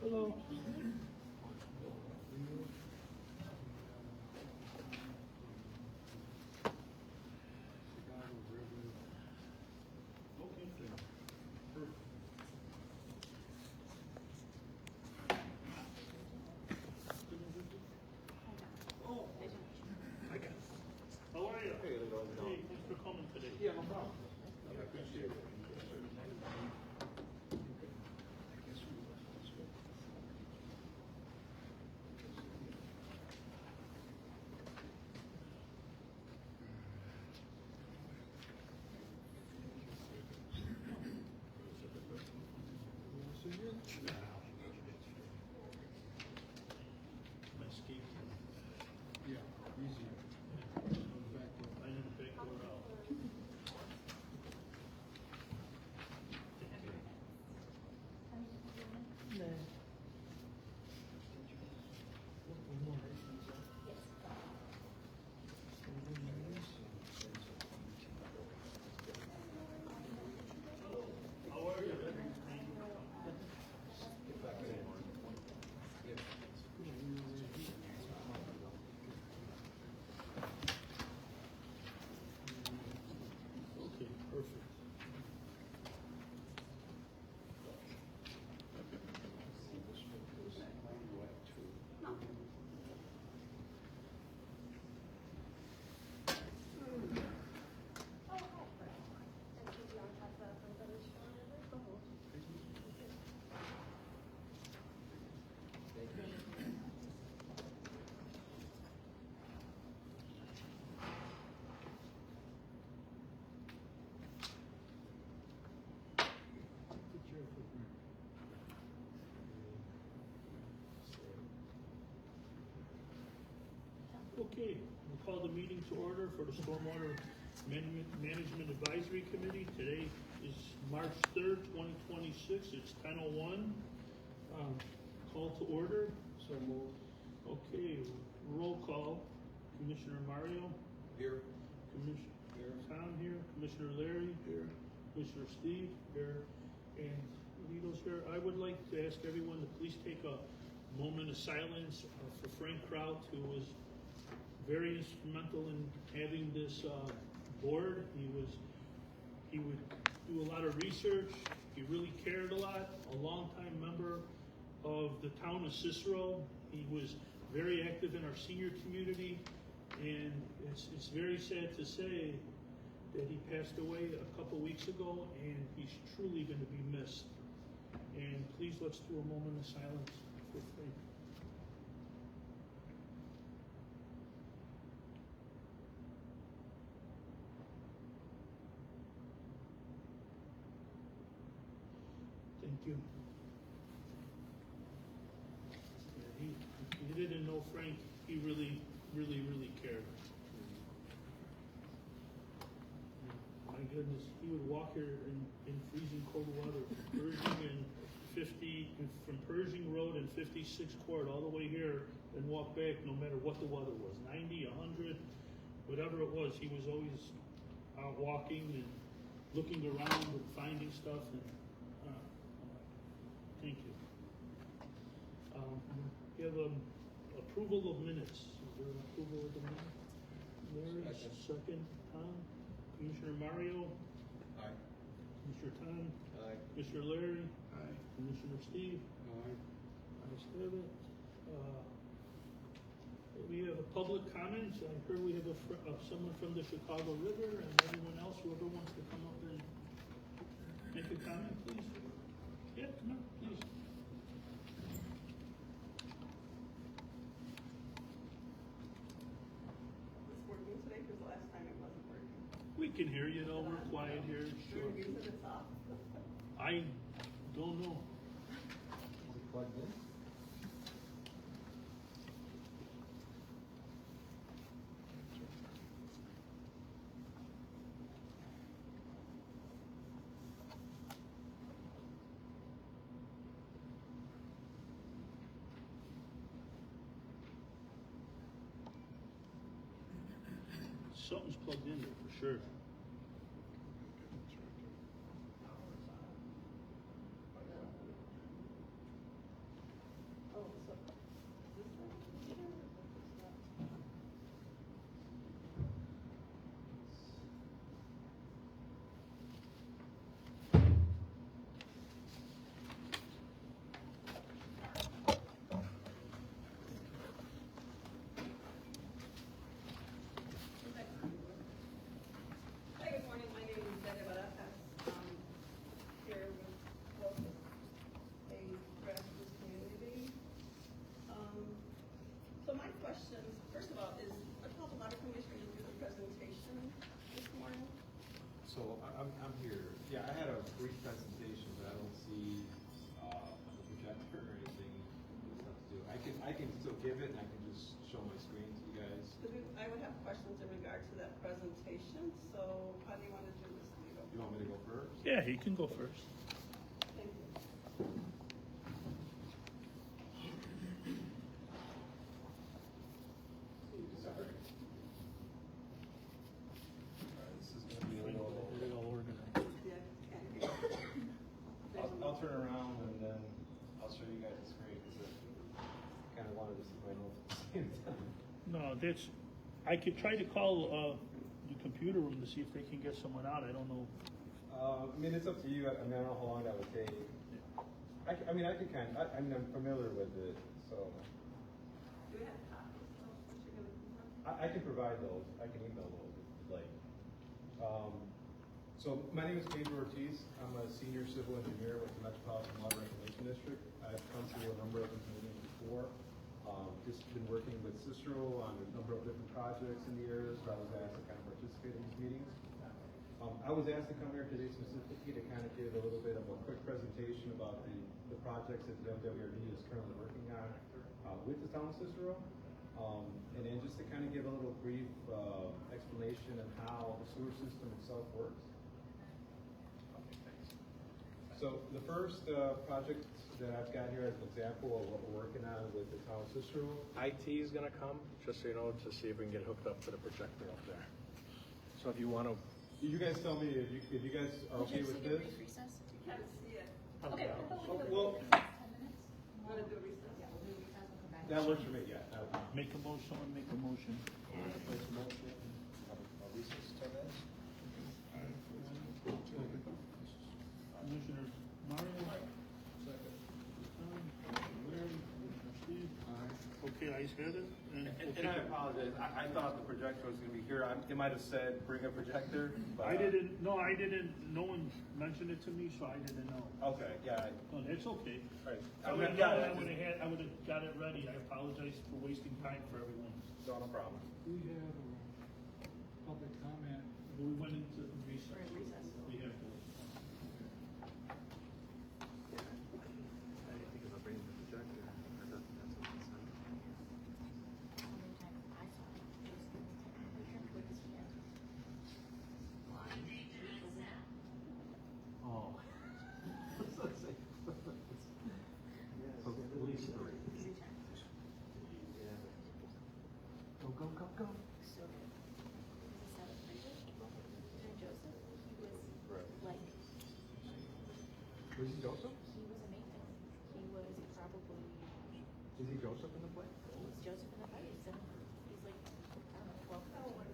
Hello. How are you? Hey, thanks for coming today. Yeah, no problem. I appreciate it. My escape. Yeah, easier. I didn't back door out. How are you? Okay, perfect. Okay, we'll call the meeting to order for the Stormwater Management Advisory Committee. Today is March 3rd, 2026. It's 10:01. Call to order. So moved. Okay, roll call. Commissioner Mario, Here. Commissioner Tom here, Commissioner Larry here, Commissioner Steve here, and Lito's here. I would like to ask everyone to please take a moment of silence for Frank Kraut, who was very instrumental in having this board. He would do a lot of research. He really cared a lot. A longtime member of the town of Cicero. He was very active in our senior community, and it's very sad to say that he passed away a couple weeks ago, and he's truly going to be missed. And please, let's do a moment of silence for Frank. Thank you. Yeah, if you didn't know Frank, he really cared. My goodness, he would walk here in freezing cold water from Pershing Road and 56 Court all the way here and walk back no matter what the weather was, 90, 100, whatever it was. He was always out walking and looking around and finding stuff. And thank you. We have approval of minutes. Is there an approval of the minutes? Larry, second. Tom? Commissioner Mario? Aye. Commissioner Tom? Aye. Commissioner Larry? Aye. Commissioner Steve? Aye. Ayes have it. We have a public comment. I heard we have someone from the Chicago River, and everyone else, whoever wants to come up and make a comment, please. Yeah, come on, please. It's working today because the last time it wasn't working. We can hear you though, we're quiet here, sure. The reason it's off. I don't know. Is it plugged in? Something's plugged in there for sure. So I'm here. Yeah, I had a brief presentation, but I don't see the projector or anything. Stuff to do. I can still give it, and I can just show my screen to you guys. I would have questions in regard to that presentation, so how do you want to do this, Leo? You want me to go first? Yeah, he can go first. Thank you. Sorry. This is gonna be a little. Very well organized. Yeah, can't hear you. I'll turn around and then I'll show you guys the screen because I kind of wanted to see my notes at the same time. No, that's, I could try to call, the computer room to see if they can get someone out, I don't know. I mean, it's up to you. I mean, I don't know how long that would take. I mean, I could I'm familiar with it, so. Do we have copies of what you're going to? I can provide those. I can email those if you'd like. So my name is Pedro Ortiz. I'm a senior civil engineer with the Metropolitan Water Reclamation District. I've come to a number of these meetings before. Just been working with Cicero on a number of different projects in the area, so I was asked to kind of participate in these meetings. I was asked to come here today specifically to kind of give a little bit of a quick presentation about the projects that the MWRD is currently working on with the town of Cicero. And then just to kind of give a little brief explanation of how the sewer system itself works. So the first project that I've got here as an example of what we're working on with the town of Cicero. IT is gonna come, just so you know, to see if we can get hooked up to the projector up there. So if you wanna. You guys tell me if you guys are okay with this. Recess? You can't see it. Okay, Well, 10 minutes? Want to do a recess? Yeah, we'll do a recess, we'll come back. that works for me, yeah. that works. Make a motion, someone make a motion. Place a motion, a recess 10 minutes? Commissioner Mario. Second. Larry, Commissioner Steve. Okay, I said it. And I apologize, I thought the projector was gonna be here. It might have said bring a projector, but. I didn't, no one mentioned it to me, so I didn't know. Okay, yeah. No, that's okay. Right. I would've got it ready, I apologize for wasting time for everyone. Not a problem. We have public comment. We went into recess. We're in recess. We have to. I didn't think about bringing the projector. I thought that's what it said. How many times I saw it, it was quick as we had. Oh. So at least 3. 3 times. Yeah. Go. So good. He was a 7th grader, and Joseph, he was like, Was he Joseph? he was amazing. He was probably, Is he Joseph in the play? he's Joseph in the play, he's like, I don't know, 12.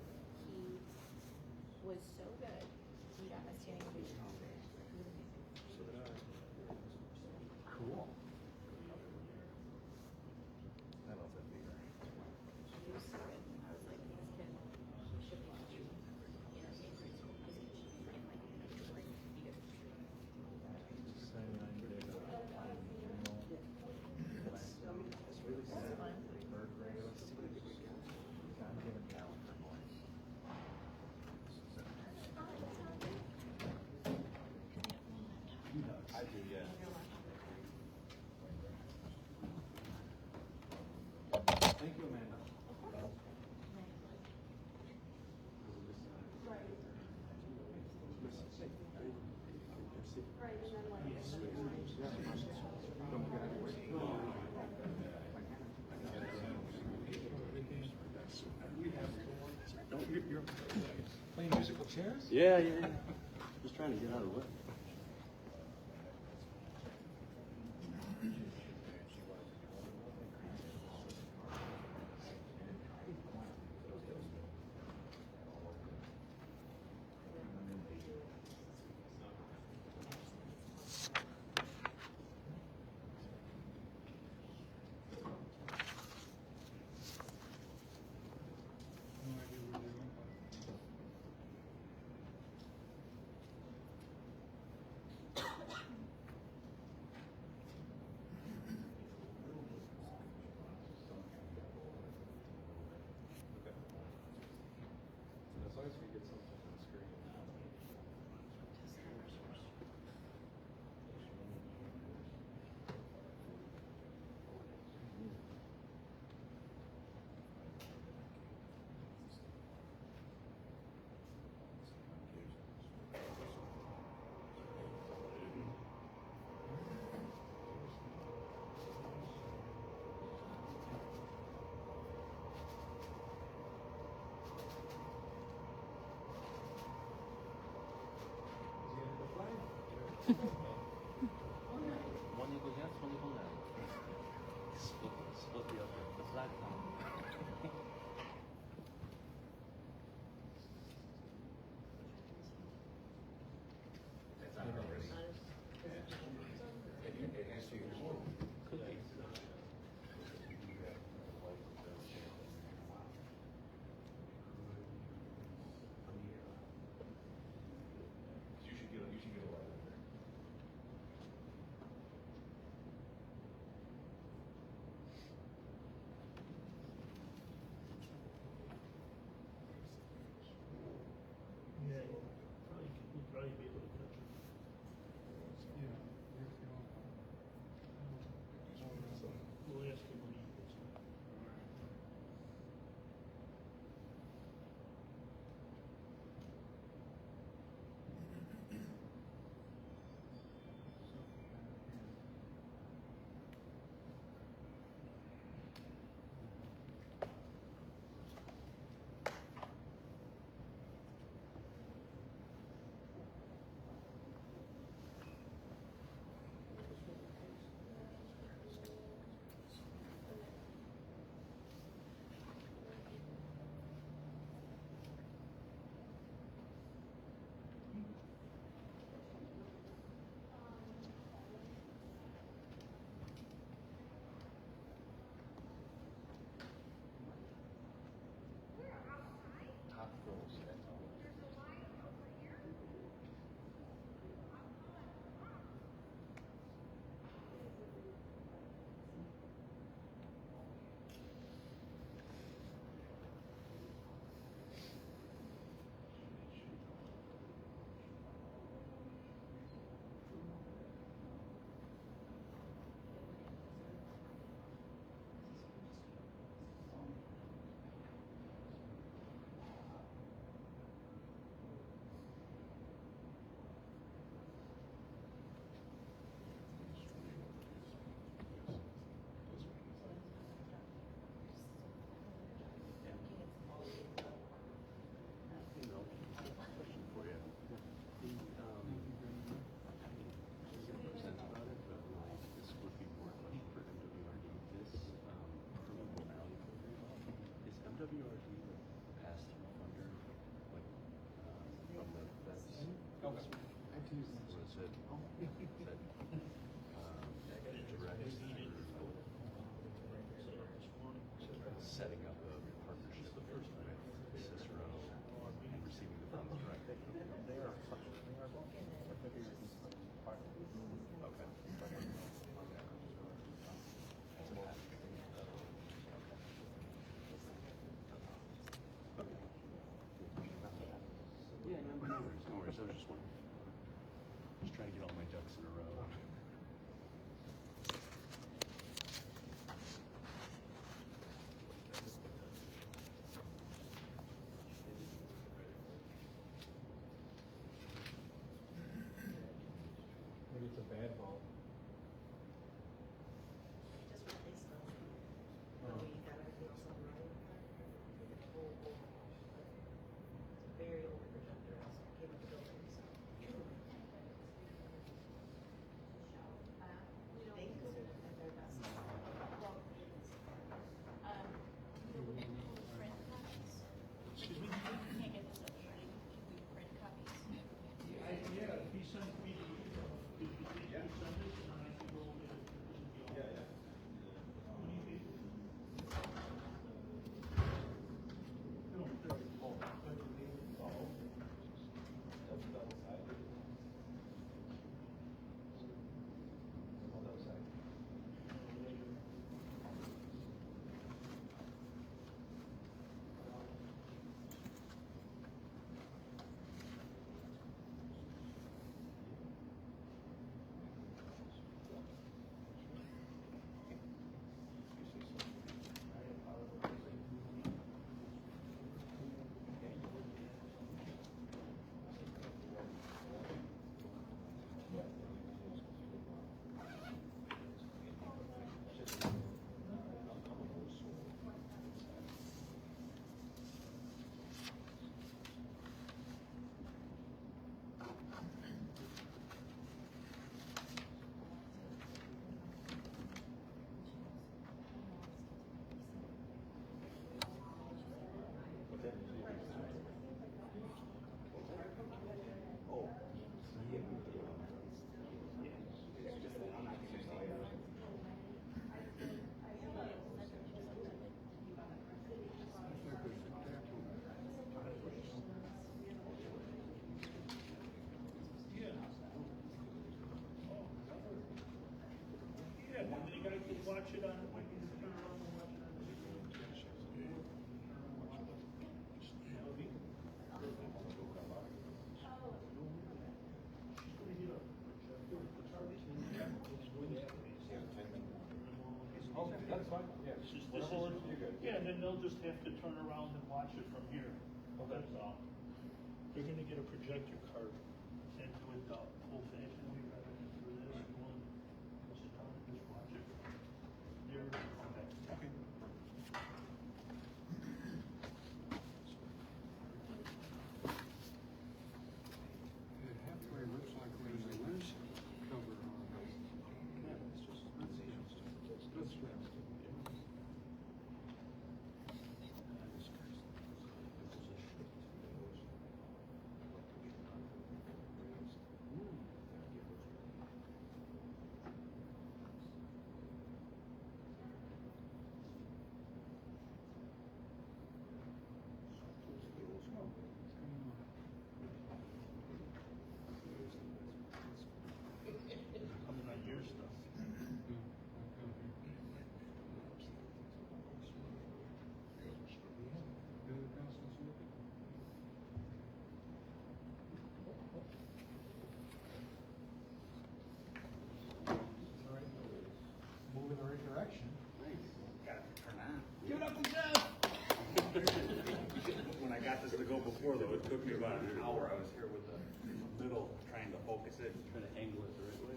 He was so good, he got my standing ovation. He was amazing. So did I. Cool. I don't know if that'd be right. He was so good. I was like, this kid should watch. You know, in grade school, this kid should be in like Detroit. He goes, 79 days. It's really sad. Third grade, let's see. I'm giving talent for boys. I do, yeah. Thank you, Amanda. You're playing musical chairs? Yeah. Just trying to get out of the way. No idea where they went. One eagle yes, one eagle no. Split the other. The flag down. Yeah, you'd probably be able to touch it. Yeah, where's the other one? We'll ask him when he gets back. Top goals. You know, question for you. I'm gonna present about it, but like, this would be more a question for MWRD. This, permeable alley program, is MWRD the pass-through funder, like, from the feds? Okay. I can use Or this. is it, direct setting up a partnership with Cicero and receiving the funds directly? They are such, they are both, but maybe you're just part of it. Okay. That's a pass. Okay. Yeah, no worries, no worries. I was just wondering. Just trying to get all my ducks in a row. Maybe it's a bad ball. Just released them. But we got everything else on right. It's very old projector, also came with the building, so. watch it on, we can turn around and watch it on the screen. Okay, that's fine, yeah. This is, Whatever works for you guys. yeah, and then they'll just have to turn around and watch it from here. That's all. They're gonna get a projector card and do it the old fashioned way rather than through this one. Sit down and just watch it. There, okay. It halfway looks like there's a lens cover on it. Yeah, it's just, that's right. Coming on your stuff. Move in the right direction. Got it to turn on. Give it up to Jeff! When I got this to go before though, it took me about an hour. I was here with the middle trying to focus it, trying to angle it the right way.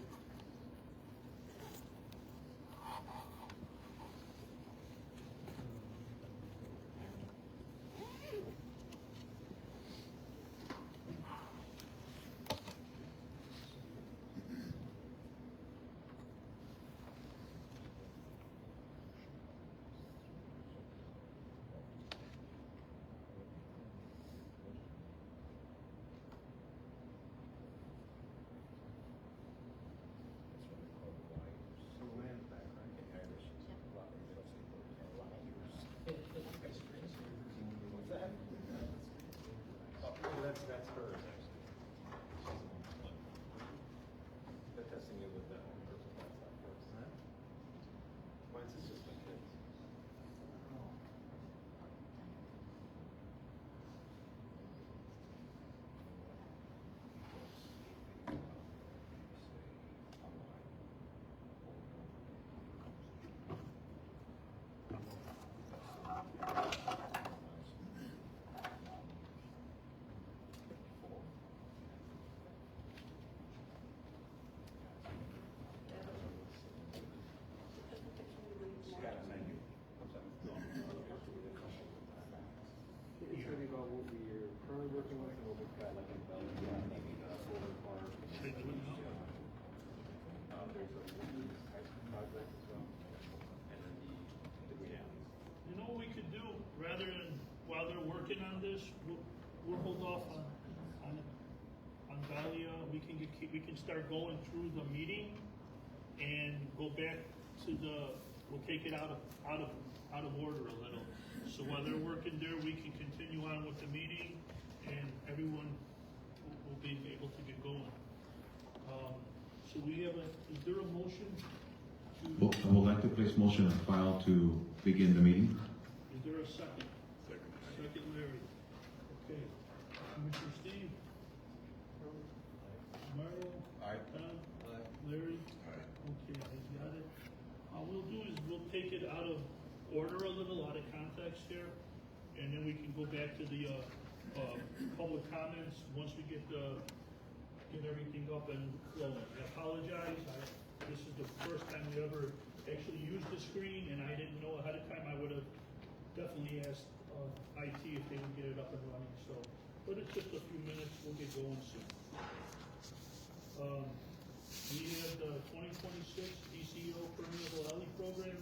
That's hers, actually. The testing it with that one person, that's not hers. Mine's is just my kids. Got a menu. It's really about what we are currently working with and what we've got like in Belgium, maybe solar farm. There's a high school project as well. And then the green alleys. You know what we could do, rather than, while they're working on this, we'll hold off on Delia. We can start going through the meeting and go back to we'll take it out of order a little. So while they're working there, we can continue on with the meeting and everyone will be able to get going. So we have is there a motion Well, I would like to place motion on file to begin the meeting. Is there a second? Second, Larry. Okay. Commissioner Steve? Marlo? Aye. Tom? Larry? Okay, I got it. All we'll do is we'll take it out of order a little, out of context here, and then we can go back to the, public comments once we get everything up and flowing. I apologize, this is the first time we ever actually used the screen, and I didn't know ahead of time. I would have definitely asked, IT if they would get it up and running, so, but it's just a few minutes, we'll get going soon. We have the 2026 DCO permeable alley program.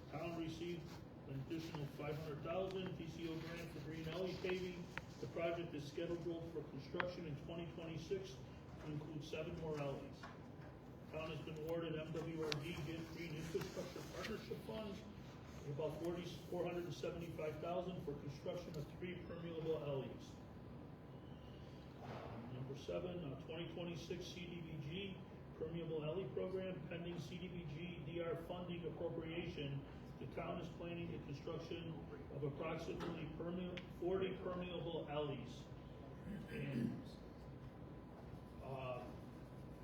Town received an additional $500,000 DCO grant for green alley paving. The project is scheduled for construction in 2026 to include 7 more alleys. Town has been awarded MWRD and Green Infrastructure Partnership Funds, about $475,000 for construction of 3 permeable alleys. Number 7, 2026 CDBG permeable alley program pending CDBG DR funding appropriation. The town is planning the construction of approximately 40 permeable alleys. And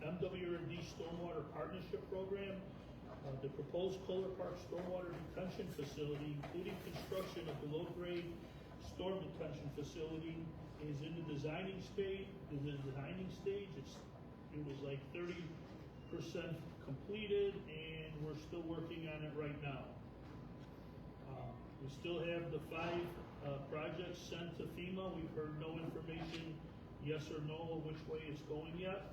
MWRD Stormwater Partnership Program, the proposed Kolar Park Stormwater Detention Facility, including construction of below-grade storm detention facility, is in the designing stage. It was like 30% completed, and we're still working on it right now. We still have the 5 projects sent to FEMA. We've heard no information, yes or no, which way it's going yet.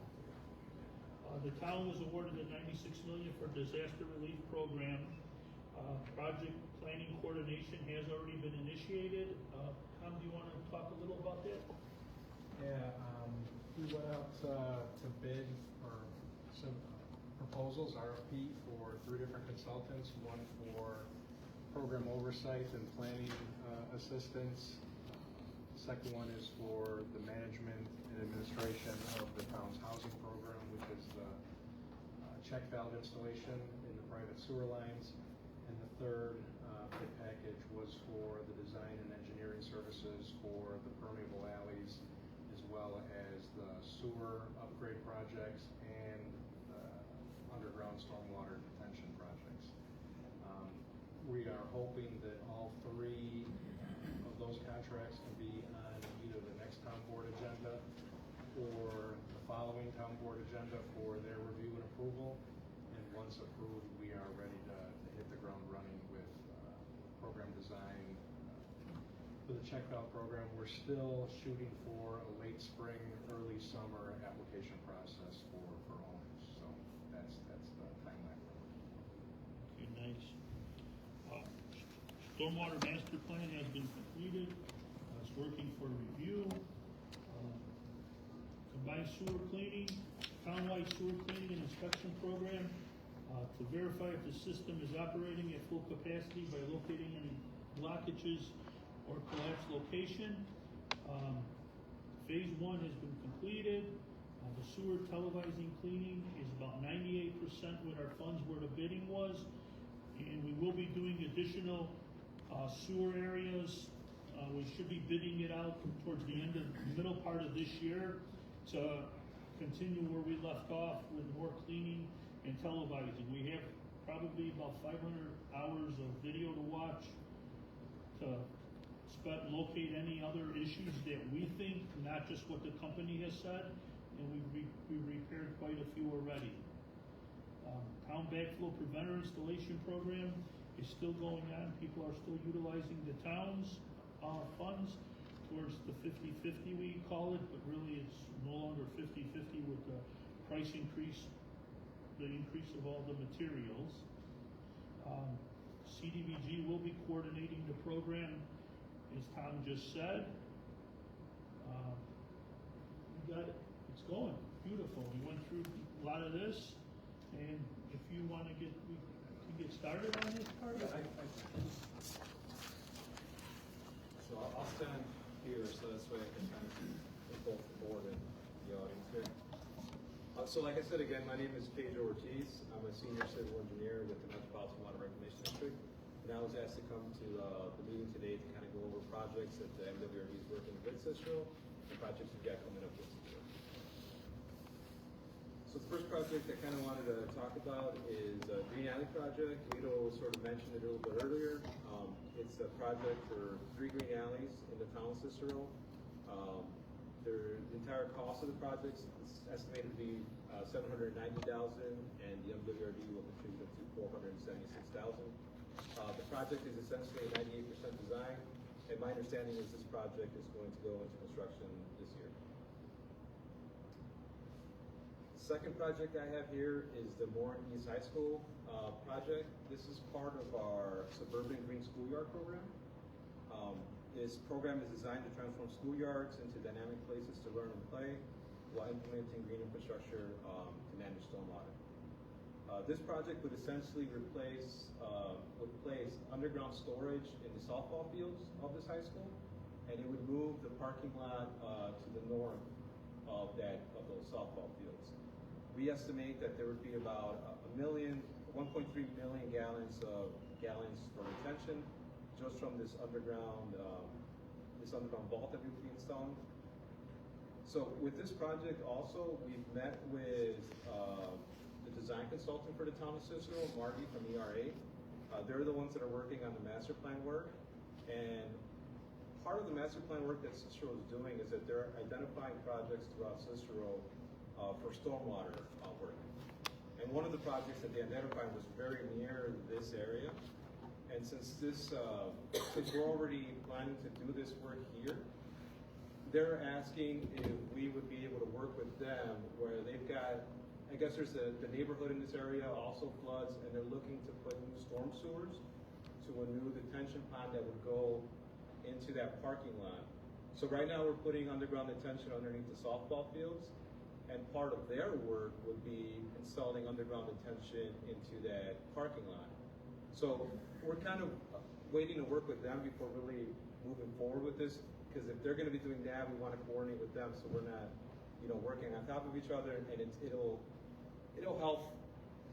The town was awarded the $96 million for disaster relief program. Project planning coordination has already been initiated. Tom, do you want to talk a little about that? Yeah, we went out to bid for some proposals, RFP, for 3 different consultants, one for program oversight and planning assistance. Second one is for the management and administration of the town's housing program, which is the check valve installation in the private sewer lines. And the third bid package was for the design and engineering services for the permeable alleys, as well as the sewer upgrade projects and underground stormwater detention projects. We are hoping that all 3 of those contracts can be on either the next town board agenda or the following town board agenda for their review and approval. And once approved, we are ready to hit the ground running with program design. For the check valve program, we're still shooting for a late spring, early summer application process for owners. So that's the timeline. Okay, nice. Stormwater master plan has been completed. It's working for review. Combined sewer cleaning, townwide sewer cleaning and inspection program to verify if the system is operating at full capacity by locating any blockages or collapsed location. Phase 1 has been completed. The sewer televising cleaning is about 98% what our funds where the bidding was. And we will be doing additional sewer areas. We should be bidding it out towards the middle part of this year to continue where we left off with more cleaning and televising. We have probably about 500 hours of video to watch to locate any other issues that we think, not just what the company has said, and we've repaired quite a few already. Town backflow preventer installation program is still going on. People are still utilizing the town's funds towards the 50-50 we call it, but really it's no longer 50-50 with the price increase, the increase of all the materials. CDBG will be coordinating the program, as Tom just said. We got it. It's going beautiful. We went through a lot of this, and if you want to get started on this part. So I'll stand here so this way I can kind of get both the board and the audience here. So like I said again, my name is Pedro Ortiz. I'm a senior civil engineer with the Metropolitan Water Reclamation District. And I was asked to come to the meeting today to kind of go over projects that the MWRD is working with Cicero and projects we've got coming up with Cicero. So the first project I kind of wanted to talk about is the Green Alley project. Lito sort of mentioned it a little bit earlier. It's a project for 3 green alleys in the town of Cicero. The entire cost of the project is estimated to be $790,000, and the MWRD will contribute up to $476,000. The project is essentially a 98% design, and my understanding is this project is going to go into construction this year. Second project I have here is the Morton East High School project. This is part of our suburban green schoolyard program. This program is designed to transform schoolyards into dynamic places to learn and play while implementing green infrastructure to manage stormwater. This project would essentially place underground storage in the softball fields of this high school, and it would move the parking lot to the north of those softball fields. we estimate that there would be about 1.3 million gallons for retention just from this underground vault that we would be installing. So with this project also, we've met with the design consultant for the town of Cicero, Marty from ERA. They're the ones that are working on the master plan work. And part of the master plan work that Cicero is doing is that they're identifying projects throughout Cicero for stormwater work. And one of the projects that they identified was very near this area. And since we're already planning to do this work here, they're asking if we would be able to work with them where they've got, I guess there's the neighborhood in this area also floods, and they're looking to put new storm sewers to a new detention pond that would go into that parking lot. So right now we're putting underground detention underneath the softball fields, and part of their work would be installing underground detention into that parking lot. So we're kind of waiting to work with them before really moving forward with this, because if they're going to be doing that, we want to coordinate with them so we're not, working on top of each other, and it'll help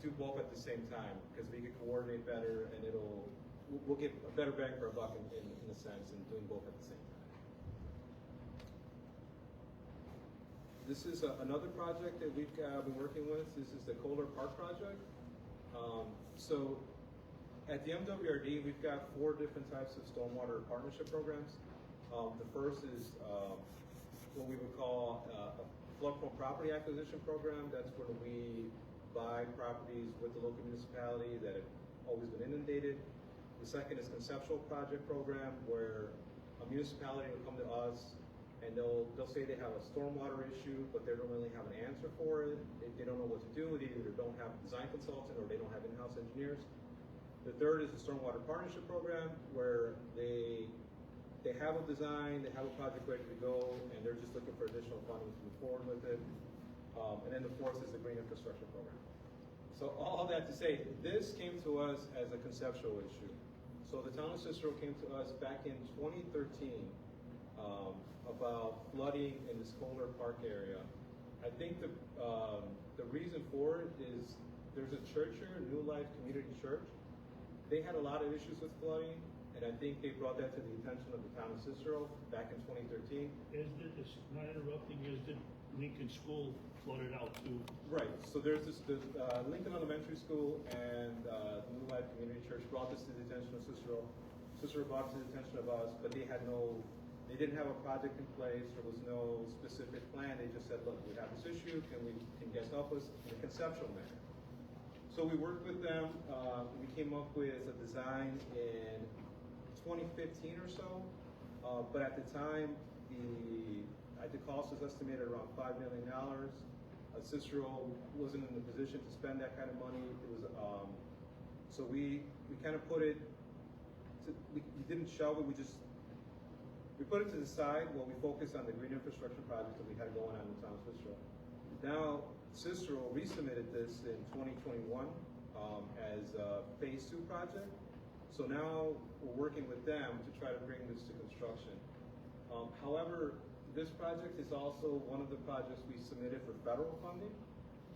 do both at the same time, because we can coordinate better, and we'll get a better bang for a buck in a sense, and doing both at the same time. This is another project that we've been working with. This is the Kolar Park project. So at the MWRD, we've got 4 different types of stormwater partnership programs. The first is what we would call a flood-prone property acquisition program. That's where we buy properties with the local municipality that have always been inundated. The second is conceptual project program, where a municipality will come to us and they'll say they have a stormwater issue, but they don't really have an answer for it. They don't know what to do. They either don't have a design consultant or they don't have in-house engineers. The third is the stormwater partnership program, where they have a design, they have a project ready to go, and they're just looking for additional funding to move forward with it. And then the fourth is the green infrastructure program. So all that to say, this came to us as a conceptual issue. So the town of Cicero came to us back in 2013 about flooding in this Kolar Park area. I think the reason for it is there's a church here, New Life Community Church. They had a lot of issues with flooding, and I think they brought that to the attention of the town of Cicero back in 2013. Not interrupting, as did Lincoln School flooded out too. Right, so there's Lincoln Elementary School and New Life Community Church brought this to the attention of Cicero. Cicero brought it to the attention of us, but they didn't have a project in place. There was no specific plan. They just said, look, we have this issue. Can you guys help us in a conceptual manner? So we worked with them. We came up with a design in 2015 or so. But at the time, the cost was estimated around $5 million. Cicero wasn't in the position to spend that kind of money. It was so we kind of put it. We didn't shelve it. We put it to the side while we focused on the green infrastructure projects that we had going on in the town of Cicero. Now Cicero resubmitted this in 2021 as a phase 2 project. So now we're working with them to try to bring this to construction. However, this project is also one of the projects we submitted for federal funding.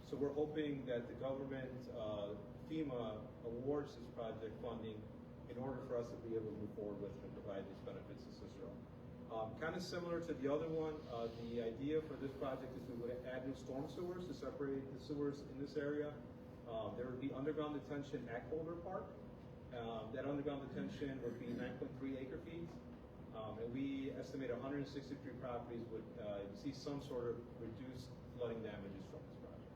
So we're hoping that the government, FEMA, awards this project funding in order for us to be able to move forward with and provide these benefits to Cicero. Kind of similar to the other one, the idea for this project is we would add new storm sewers to separate the sewers in this area. There would be underground detention at Kolar Park. That underground detention would be 9.3 acre feet. And we estimate 163 properties would see some sort of reduced flooding damages from this project.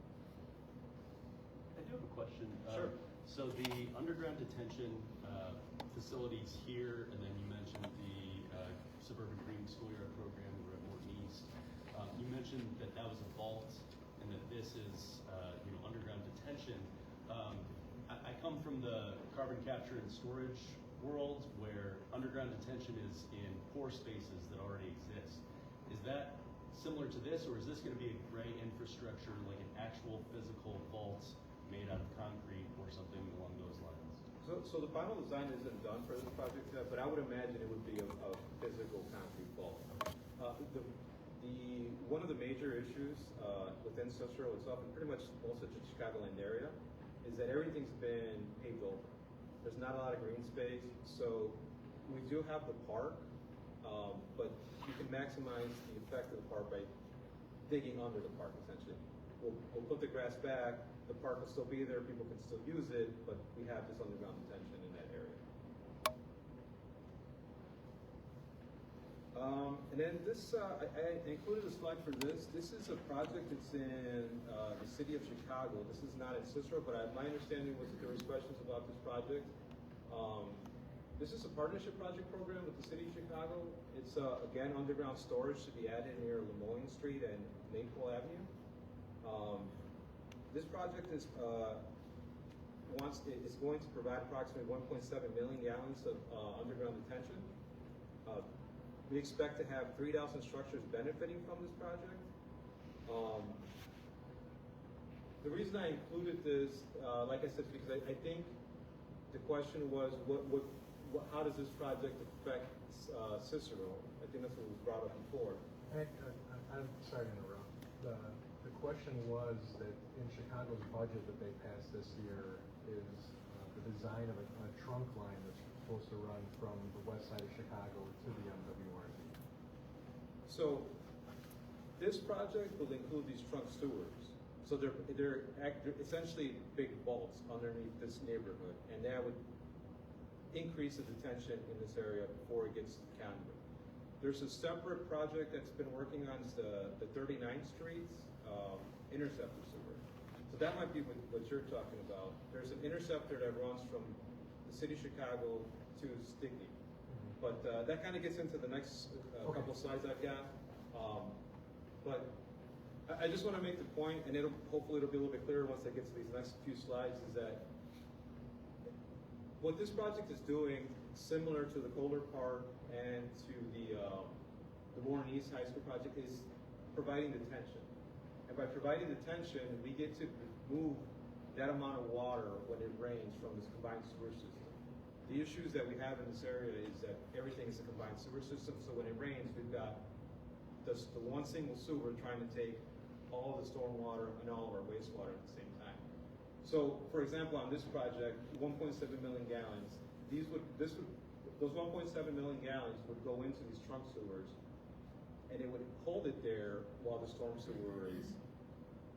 I do have a question. Sure. So the underground detention facilities here, and then you mentioned the suburban green schoolyard program over at Morton East. You mentioned that was a vault, and that this is underground detention. I come from the carbon capture and storage world, where underground detention is in pore spaces that already exist. Is that similar to this, or is this going to be a gray infrastructure, like an actual physical vault made out of concrete or something along those lines? So the final design isn't done for this project yet, but I would imagine it would be a physical concrete vault. one of the major issues within Cicero itself, and pretty much most of the Chicagoland area, is that everything's been paved over. There's not a lot of green space, so we do have the park, but you can maximize the effect of the park by digging under the park, essentially. We'll put the grass back, the park will still be there, people can still use it, but we have this underground detention in that area. And then this, I included a slide for this. This is a project that's in the city of Chicago. This is not in Cicero, but my understanding was that there was questions about this project. This is a partnership project program with the city of Chicago. It's, again, underground storage to be added near Lemoyne Street and Maple Avenue. This project is going to provide approximately 1.7 million gallons of underground detention. We expect to have 3,000 structures benefiting from this project. The reason I included this, like I said, because I think the question was, how does this project affect Cicero? I think that's what was brought up before. I'm sorry to interrupt. The question was that in Chicago's budget that they passed this year is the design of a trunk line that's supposed to run from the west side of Chicago to the MWRD. So this project will include these trunk sewers. So they're essentially big vaults underneath this neighborhood, and that would increase the detention in this area before it gets to Conway. There's a separate project that's been working on the 39th Street interceptor sewer. So that might be what you're talking about. There's an interceptor that runs from the city of Chicago to Stickney. But that kind of gets into the next couple slides I've got. But I just want to make the point, and hopefully it'll be a little bit clearer once I get to these next few slides, is that what this project is doing, similar to the Kolar Park and to the Morton East High School project, is providing detention. And by providing detention, we get to move that amount of water when it rains from this combined sewer system. The issues that we have in this area is that everything is a combined sewer system, so when it rains, we've got the one single sewer trying to take all of the stormwater and all of our wastewater at the same time. So, for example, on this project, 1.7 million gallons, those 1.7 million gallons would go into these trunk sewers, and it would hold it there while the storm sewer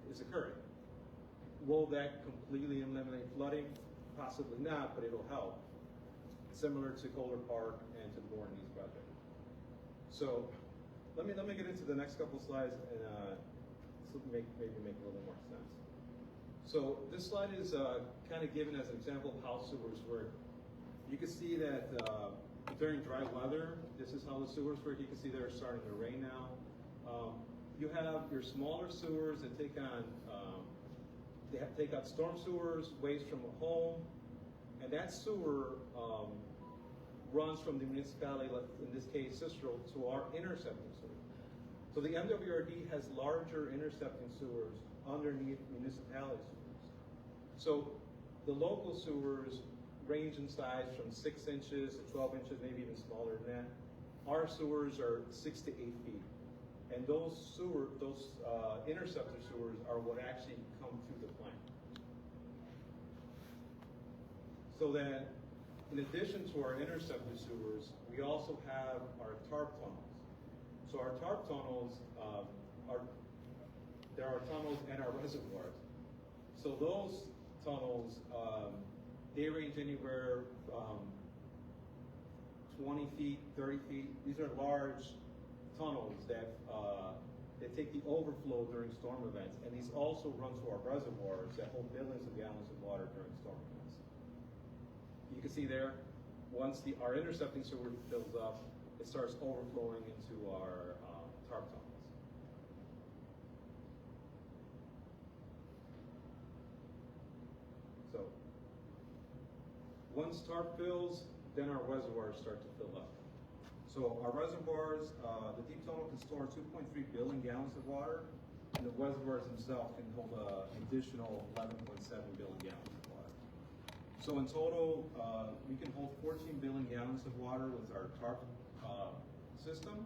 is occurring. Will that completely eliminate flooding? Possibly not, but it'll help. Similar to Kolar Park and to the Morton East project. So let me get into the next couple slides and maybe make a little more sense. So this slide is kind of given as an example of how sewers work. You can see that during dry weather, this is how the sewers work. You can see they're starting to rain now. You have your smaller sewers that take on storm sewers, waste from a home, and that sewer runs from the municipality, in this case Cicero, to our intercepting sewer. So the MWRD has larger intercepting sewers underneath municipality sewers. So the local sewers range in size from 6 inches to 12 inches, maybe even smaller than that. Our sewers are 6 to 8 feet. And those interceptor sewers are what actually come through the plant. So then, in addition to our interceptor sewers, we also have our TARP tunnels. So our TARP tunnels there are tunnels and our reservoirs. So those tunnels, they range anywhere from 20 feet, 30 feet. These are large tunnels that take the overflow during storm events, and these also run to our reservoirs that hold billions of gallons of water during storm events. You can see there, once our intercepting sewer fills up, it starts overflowing into our TARP tunnels. So, once TARP fills, then our reservoirs start to fill up. So our reservoirs, the deep tunnel can store 2.3 billion gallons of water, and the reservoirs themselves can hold an additional 11.7 billion gallons of water. So in total, we can hold 14 billion gallons of water with our TARP system.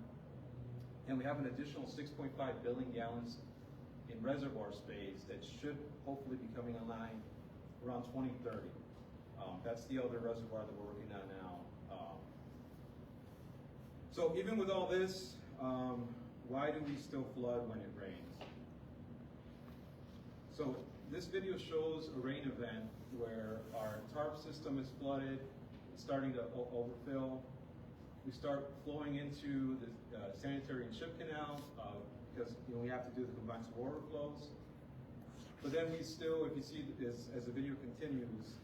And we have an additional 6.5 billion gallons in reservoir space that should hopefully be coming online around 2030. That's the other reservoir that we're working on now. So even with all this, why do we still flood when it rains? So this video shows a rain event where our tarp system is flooded, it's starting to overfill. We start flowing into the sanitary and ship canal because we have to do the combined sewer overflows. But then we still, if you see as the video continues,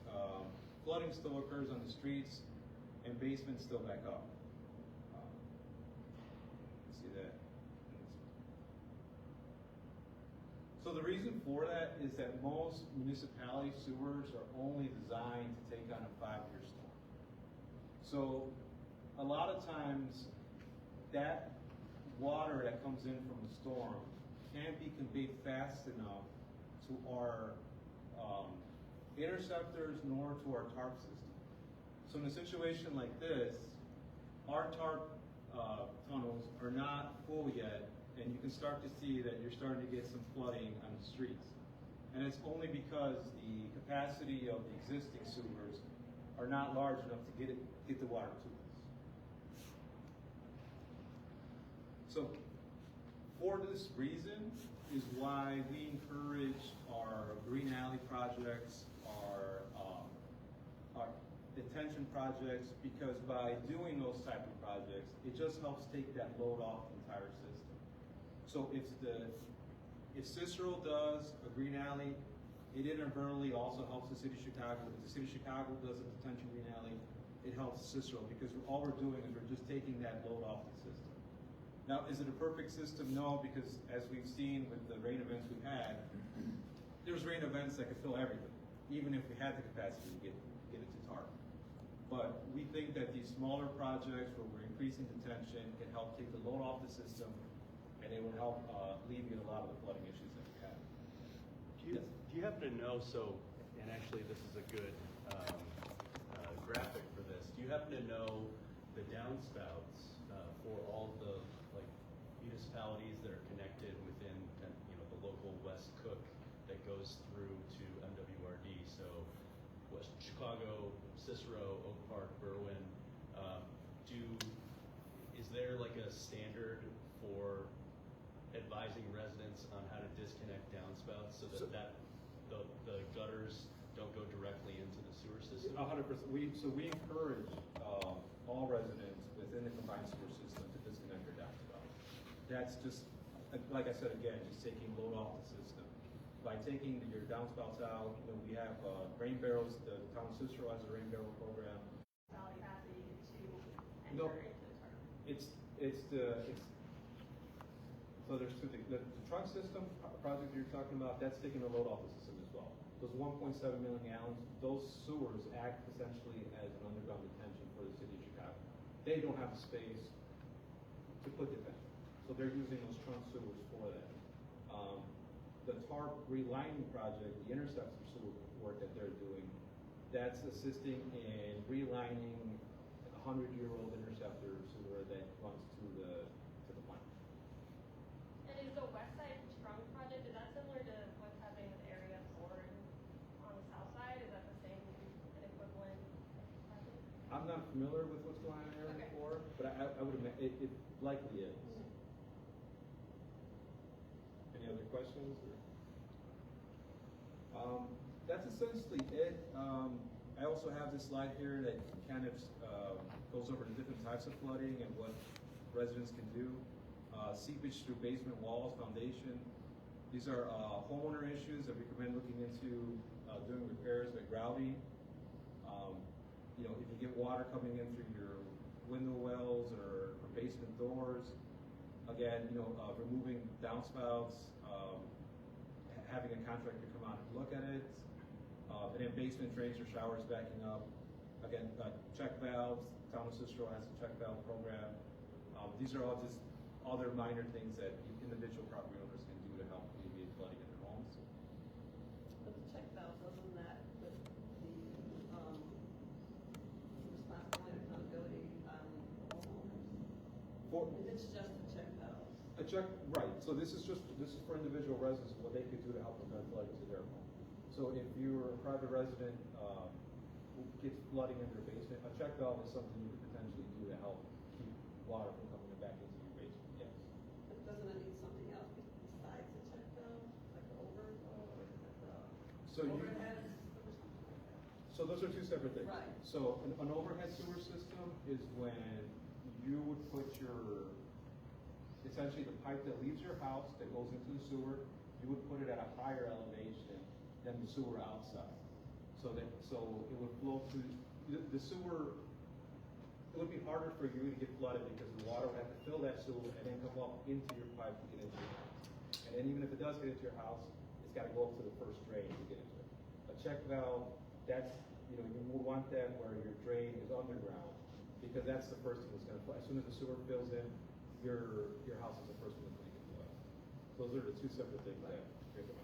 flooding still occurs on the streets and basements still back up. See that? So the reason for that is that most municipality sewers are only designed to take on a 5-year storm. So a lot of times that water that comes in from the storm can't be conveyed fast enough to our interceptors nor to our tarp system. So in a situation like this, our tarp tunnels are not full yet, and you can start to see that you're starting to get some flooding on the streets. And it's only because the capacity of the existing sewers are not large enough to get the water to us. So for this reason is why we encourage our green alley projects, our detention projects, because by doing those type of projects, it just helps take that load off the entire system. So if Cicero does a green alley, it inadvertently also helps the city of Chicago. If the city of Chicago does a detention green alley, it helps Cicero, because all we're doing is we're just taking that load off the system. Now, is it a perfect system? No, because as we've seen with the rain events we've had, there's rain events that could fill everything, even if we had the capacity to get it to tarp. But we think that these smaller projects where we're increasing detention can help take the load off the system, and it will help alleviate a lot of the flooding issues that we have. Do you happen to know, and actually this is a good graphic for this, do you happen to know the downspouts for all the municipalities that are connected within the local West Cook that goes through to MWRD? So West Chicago, Cicero, Oak Park, Berwyn. Is there like a standard for advising residents on how to disconnect downspouts so that the gutters don't go directly into the sewer system? 100%. We encourage all residents within the combined sewer system to disconnect their downspouts. That's just, like I said again, just taking load off the system. By taking your downspouts out, we have rain barrels. The town of Cicero has a rain barrel program. No, so there's two things. The trunk system project you're talking about, that's taking the load off the system as well. Those 1.7 million gallons, those sewers act essentially as an underground detention for the city of Chicago. They don't have the space to put detention, so they're using those trunk sewers for that. The tarp relining project, the interceptor sewer work that they're doing, that's assisting in relining a 100-year-old interceptor sewer that runs to the plant. And is the west side trunk project, is that similar to what's happening with Area 4 on the south side? Is that the same, an equivalent project? I'm not familiar with what's going on in Area 4, but I would imagine it likely is. Any other questions? That's essentially it. I also have this slide here that kind of goes over the different types of flooding and what residents can do. Seepage through basement walls, foundation. These are homeowner issues that we recommend looking into doing repairs like grouting. If you get water coming in through your window wells or basement doors, again, removing downspouts, having a contractor come out and look at it, and then basement drains or showers backing up. Again, check valves. Town of Cicero has a check valve program. These are all just other minor things that individual property owners can do to help alleviate flooding in their homes. But the check valves, wasn't that with the responsibility and accountability on homeowners? If it's just the check valves. check, right, so this is for individual residents, what they could do to help prevent flooding to their home. So if you're a private resident, who gets flooding in their basement, a check valve is something you could potentially do to help keep water from coming back into your basement, yes. But doesn't it need something else besides the check valve, like the overflow, or is it the So you- overhead system or something like that? So those are two separate things. Right. So an overhead sewer system is when you would put essentially the pipe that leaves your house that goes into the sewer, you would put it at a higher elevation than the sewer outside. So it would flow through, the sewer, it would be harder for you to get flooded because the water would have to fill that sewer and then come up into your pipe to get into your house. And then even if it does get into your house, it's gotta go up to the first drain to get into it. A check valve, that's, you would want that where your drain is underground, because that's the first thing that's gonna flood. As soon as the sewer fills in, your house is the first one that's gonna get flooded. Those are the two separate things that you're doing.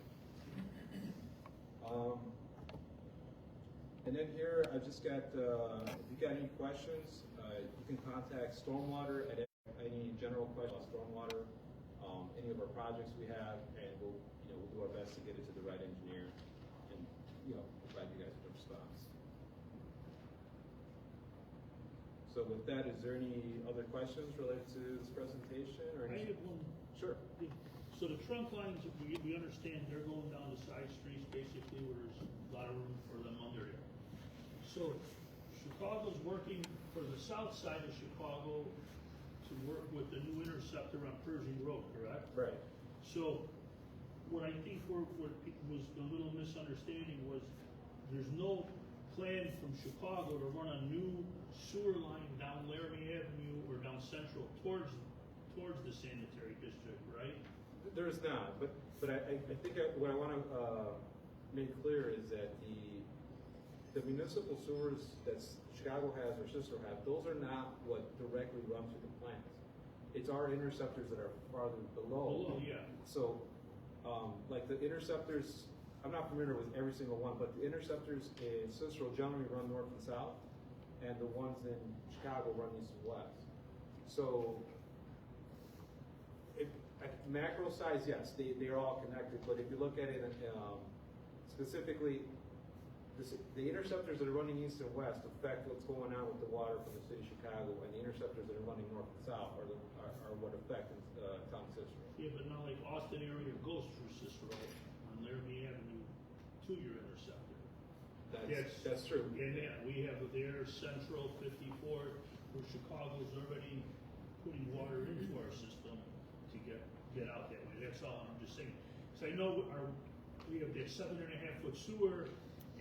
And then here, I've just got, if you got any questions, you can contact Stormwater at any general questions about Stormwater, any of our projects we have, and we'll do our best to get it to the right engineer and, provide you guys with a response. So with that, is there any other questions related to this presentation or I any? have one. Sure. So the trunk lines, we understand they're going down the side streets basically where there's a lot of room for them under there. So Chicago's working for the south side of Chicago to work with the new interceptor on Pershing Road, correct? Right. So what I think what was a little misunderstanding was there's no plan from Chicago to run a new sewer line down Laramie Avenue or down Central towards the sanitary district, right? There's not, but I think what I want to make clear is that the municipal sewers that Chicago has or Cicero have, those are not what directly run through the plants. It's our interceptors that are farther below. Below, yeah. So, like the interceptors, I'm not familiar with every single one, but the interceptors in Cicero generally run north and south, and the ones in Chicago run east and west. So, at macro size, yes, they are all connected, but if you look at it specifically, the interceptors that are running east and west affect what's going on with the water from the city of Chicago, and the interceptors that are running north and south are what affect town Cicero. Yeah, but not like Austin area goes through Cicero on Laramie Avenue to your interceptor. That's true. And yeah, we have there Central 54, where Chicago's already putting water into our system to get out that way. That's all I'm just saying. Because I know we have that 7.5 foot sewer,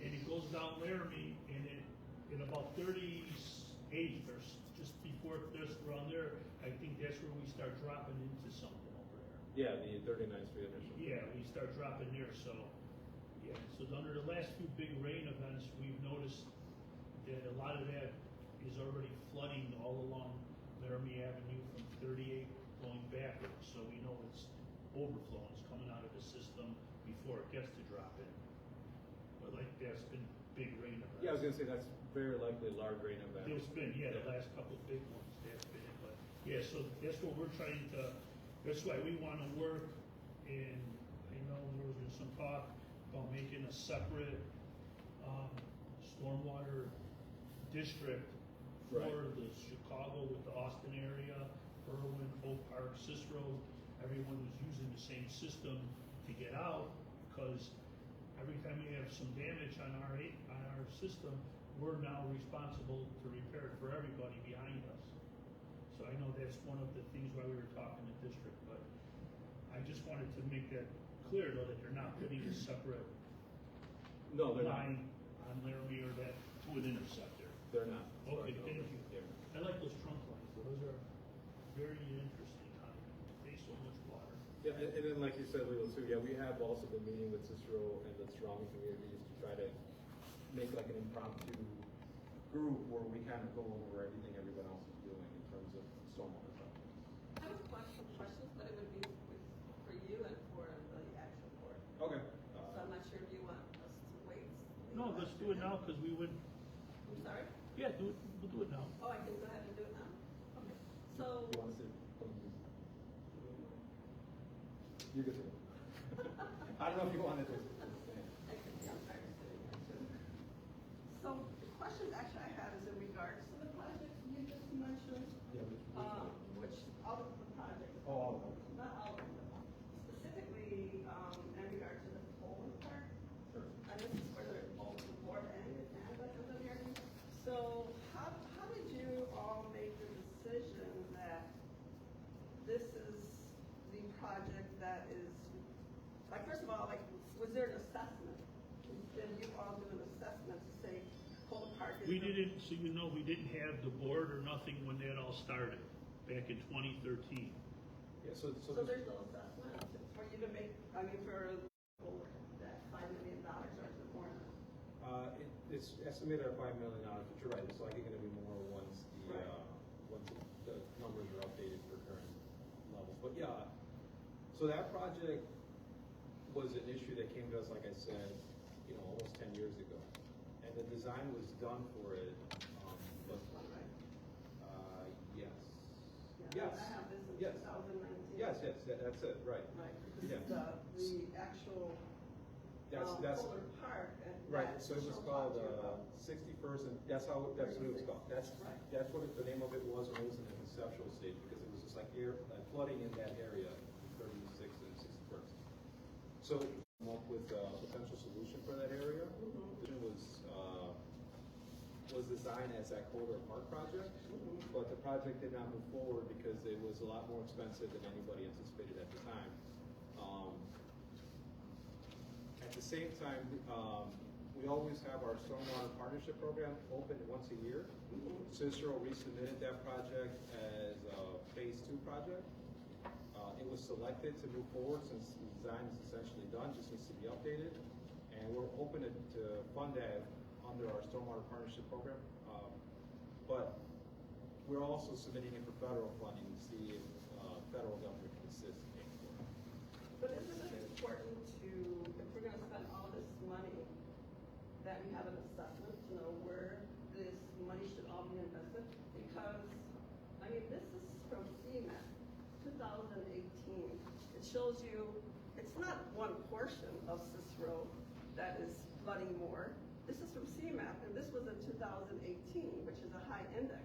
and it goes down Laramie, and in about 38th or just before this around there, I think that's where we start dropping into something over there. Yeah, the 39th Street intersection. Yeah, we start dropping there, so, yeah. So under the last few big rain events, we've noticed that a lot of that is already flooding all along Laramie Avenue from 38 going backwards, so we know it's overflowing, it's coming out of the system before it gets to drop in. But like, that's been big rain events. Yeah, I was gonna say that's very likely a large rain event. It's been, the last couple of big ones, that's been it, but, yeah, so that's what we're trying to, that's why we wanna work, and I know there was some talk about making a separate, stormwater district for Right. the Chicago with the Austin area, Irwin, Oak Park, Cicero, everyone was using the same system to get out, because every time we have some damage on our system, we're now responsible to repair it for everybody behind us. So I know that's one of the things why we were talking to district, but I just wanted to make that clear though, that they're not putting a separate No, they're not. line on Laramie or that to an interceptor. They're not. Okay, thank you. Yeah. I like those trunk lines, those are very interesting, how they so much water. Yeah, and then like you said, Lilo, too, yeah, we have also been meeting with Cicero and the surrounding communities to try to make like an impromptu group where we kind of go over everything everyone else is doing in terms of stormwater projects. I have some questions, but it would be for you and for the actual board. Okay. So I'm not sure if you want us to wait. No, let's do it now, because we would, I'm sorry? yeah, we'll do it now. Oh, I can go ahead and do it now? Okay. So, You want to say? You get it. I don't know if you wanted to. So the question actually I have is in regards to the project you just mentioned, Yeah, which all of the projects. Oh, all of them. Not all of them. Specifically, in regard to the Poland part. Sure. And this is where they're both the board and the engineering. So how did you all make the decision that this is the project that is, like, first of all, like, was there an assessment? Did you all do an assessment to say Kolar Park is? We didn't, so you know, we didn't have the board or nothing when that all started, back in 2013. Yeah, so So there's no assessment for you to make, I mean, for that $5 million or is it more than that? It's estimated at $5 million, but you're right, it's likely gonna be more once the, Right. once the numbers are updated for current levels. But yeah, so that project was an issue that came to us, like I said, you know, almost 10 years ago. And the design was done for it, but, This one, right? yes. Yeah, Yes. I have this in Yes. 2019. Yes, that's it, right. Right, this Yeah. is the actual, That's, Kolar Park. And right, that so it was she'll called, talk to you about. 61st, and that's what it was called. That's Right. what the name of it was when it was in the conceptual stage, because it was just like flooding in that area, 36th and 61st. So we came up with a potential solution for that area. It was designed as that Kolar Park project, but the project did not move forward because it was a lot more expensive than anybody anticipated at the time. At the same time, we always have our stormwater partnership program open once a year. Cicero resubmitted that project as a phase 2 project. It was selected to move forward since the design is essentially done, just needs to be updated. And we're open to fund that under our stormwater partnership program. But we're also submitting it for federal funding to see if federal government can assist in paying for it. But isn't it important to, if we're gonna spend all this money, that we have an assessment to know where this money should all be invested? Because, I mean, this is from CMAP, 2018. It shows you, it's not one portion of Cicero that is flooding more. This is from CMAP, and this was in 2018, which is a high index.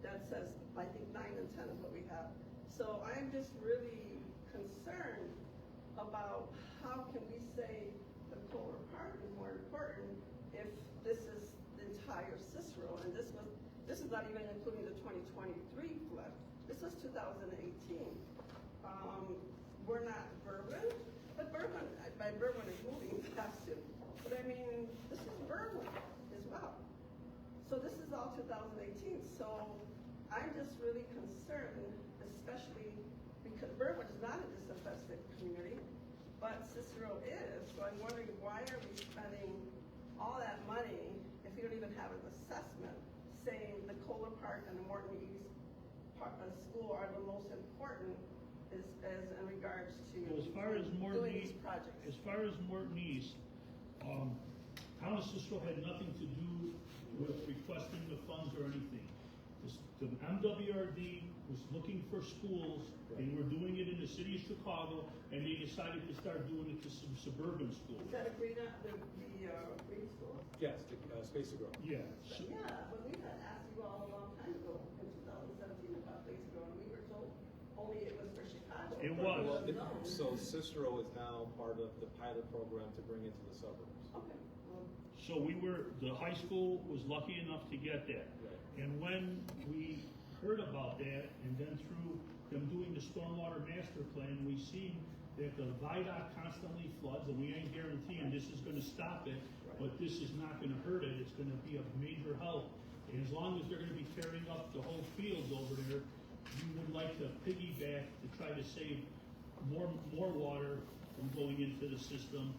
That says, I think 9 and 10 is what we have. So I'm just really concerned about how can we say the Kolar Park is more important if this is the entire Cicero, and this is not even including the 2023 flood. This was 2018. We're not Bourbon, but Bourbon is moving faster. But I mean, this is Bourbon as well. So this is all 2018. So I'm just really concerned, especially because Bourbon is not a disinfested community, but Cicero is. So I'm wondering, why are we spending all that money if we don't even have an assessment saying the Kolar Park and the Morton East School are the most important as in regards to Well, as far as Morton doing East, these projects? as far as Morton East, Town of Cicero had nothing to do with requesting the funds or anything. The MWRD was looking for schools, they were doing it in the city of Chicago, and they decided to start doing it to some suburban schools. Is that a green, the green school? Yes, the space to grow. Yeah, so, Yeah, but we had asked you all a long time ago, in 2017, about Space Grow, and we were told only it was for Chicago. It But was. no. So Cicero is now part of the pilot program to bring it to the suburbs. Okay, well, so the high school was lucky enough to get that. Right. And when we heard about that, and then through them doing the stormwater master plan, we see that the viaduct constantly floods, and we ain't guaranteeing this is gonna stop it, but this is not gonna hurt it, it's gonna be a major help. And as long as they're gonna be tearing up the whole field over there, we would like to piggyback to try to save more water from going into the system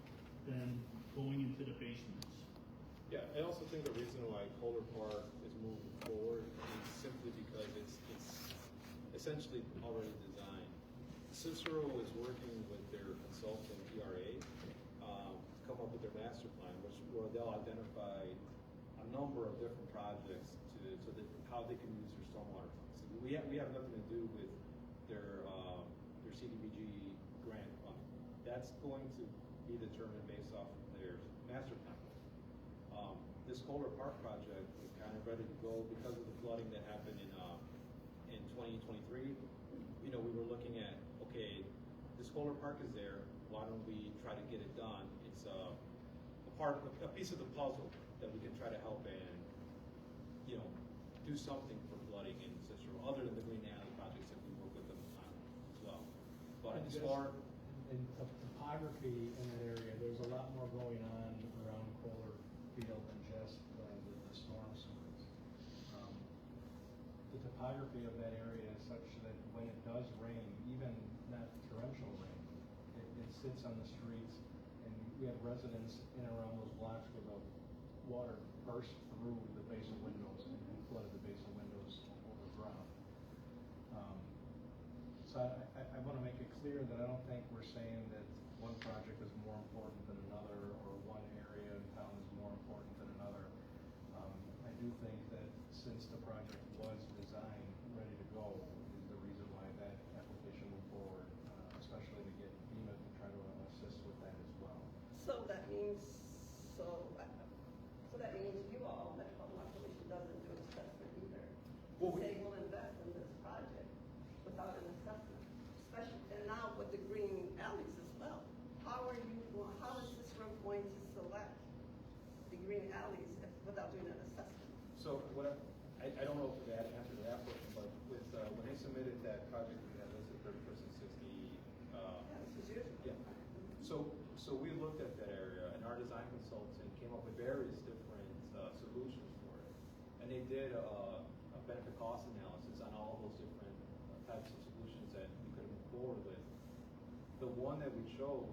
than going into the basements. Yeah, I also think the reason why Kolar Park is moving forward is simply because it's essentially already designed. Cicero is working with their consultant ERA to come up with their master plan, where they'll identify a number of different projects so that how they can use their stormwater funds. So we have nothing to do with their CDBG grant funding. that's going to be determined based off of their master plan. This Kolar Park project was kind of ready to go because of the flooding that happened in 2023. You know, we were looking at, okay, this Kolar Park is there, why don't we try to get it done? It's a piece of the puzzle that we can try to help and, you know, do something for flooding in Cicero, other than the Green Alley projects that we work with them on as well. But as far in topography in that area, there's a lot more going on around Kolar Field than just the storm sewers. The topography of that area is such that when it does rain, even not torrential rain, it sits on the streets, and we have residents in and around those blocks where the water burst through the basement windows and flooded the basement windows over ground. So I want to make it clear that I don't think we're saying that one project is more important than another, or one area in town is more important than another. I do think that since the project was designed, ready to go, is the reason why that application moved forward, especially to get FEMA to try to assist with that as well. So that means, so that means you all, Metropolitan Water Reclamation doesn't do an assessment either. Well, Say we'll invest in this project without an assessment, especially, and now with the green alleys as well. How is Cicero going to select the green alleys without doing an assessment? So I don't know if that answer to that question, but with when they submitted that project, we had listed 31st and 60. This is yours. Yeah. So we looked at that area, and our design consultant came up with various different solutions for it, and they did a benefit cost analysis on all those different types of solutions that we could move forward with. The one that we chose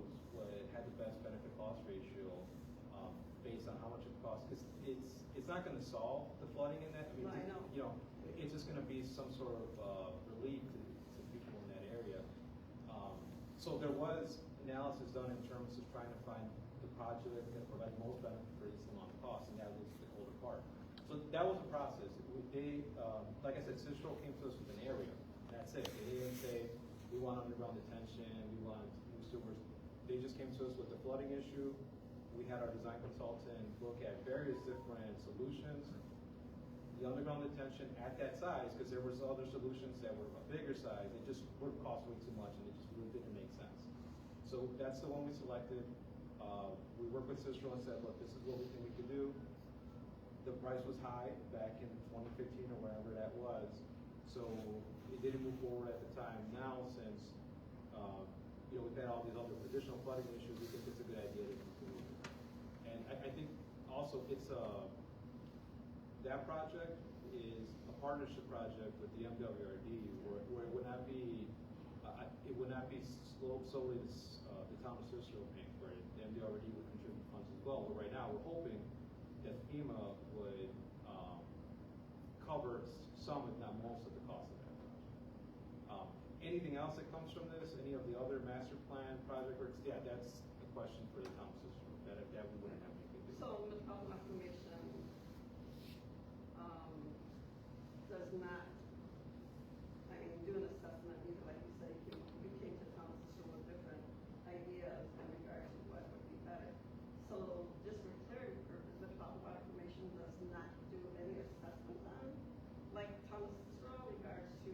had the best benefit cost ratio based on how much it costs, because it's not going to solve the flooding in that. I mean, I know. You know, it's just going to be some sort of relief to people in that area. So there was analysis done in terms of trying to find the project that provided most benefit for this amount of cost, and that was the Kolar Park. So that was the process. They, like I said, Cicero came to us with an area. That's it. They didn't say we want underground detention, we want new sewers. They just came to us with the flooding issue. We had our design consultant look at various different solutions. The underground detention at that size, because there was other solutions that were a bigger size, it just would cost way too much, and it just really didn't make sense. So that's the one we selected. We worked with Cicero and said, look, this is what we think we could do. The price was high back in 2015 or wherever that was, so it didn't move forward at the time. Now, since you know, we've had all these other additional flooding issues, we think it's a good idea to move forward. And I think also it's that project is a partnership project with the MWRD, where it would not be solely the town of Cicero paying for it. The MWRD would contribute funds as well. But right now, we're hoping that FEMA would cover some, if not most, of the cost of that project. Anything else that comes from this, any of the other master plan project works, yeah, that's a question for the town of Cicero. That we wouldn't have anything to do. So Metropolitan Water Reclamation does not, I mean, do an assessment either, like you say, you came to town of Cicero with different ideas in regards to what would be better. So just for clarity purposes, Metropolitan Water Reclamation does not do any assessment on, like town of Cicero, in regards to,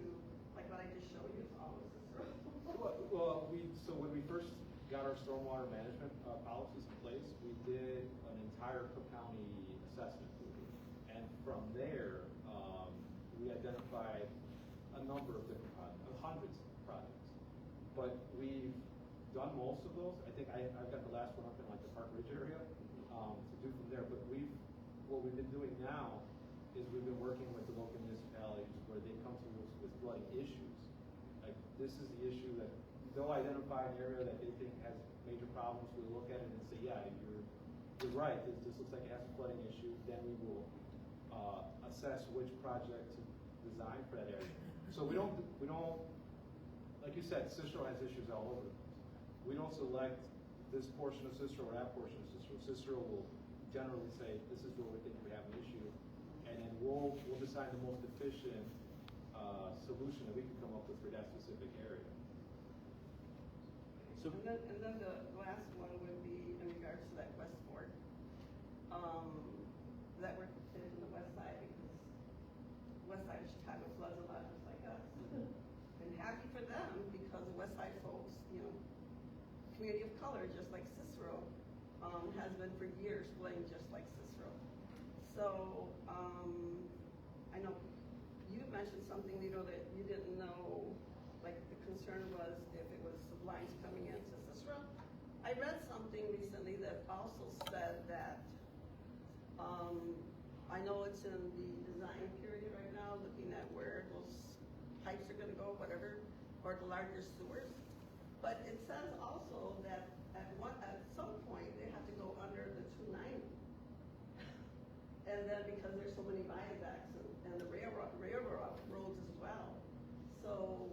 like what I just showed you, it's all of Cicero. Well, so when we first got our stormwater management policies in place, we did an entire Cook County assessment. And from there, we identified a number of different projects, hundreds of projects. But we've done most of those. I think I've got the last one up in like the Park Ridge area to do from there. But what we've been doing now is we've been working with the local municipalities where they come to us with flooding issues. Like, this is the issue that they'll identify an area that they think has major problems. We look at it and say, yeah, you're right. This looks like it has a flooding issue. Then we will assess which project to design for that area. So we don't, like you said, Cicero has issues all over the place. We don't select this portion of Cicero or that portion of Cicero. Cicero will generally say, this is where we think we have an issue, and then we'll decide the most efficient solution that we can come up with for that specific area. So- And then the last one would be in regards to that West Fork, that we're in the west side, because west side of Chicago floods a lot, just like us. And happy for them, because the west side folks, you know, community of color, just like Cicero, has been for years blamed just like Cicero. So, I know you mentioned something, you know, that you didn't know, like the concern was if it was the lines coming into Cicero. I read something recently that also said that, I know it's in the design period right now, looking at where those pipes are gonna go, whatever, or the larger sewers. But it says also that at some point, they have to go under the 290. And then because there's so many viaducts and the railroad roads as well. So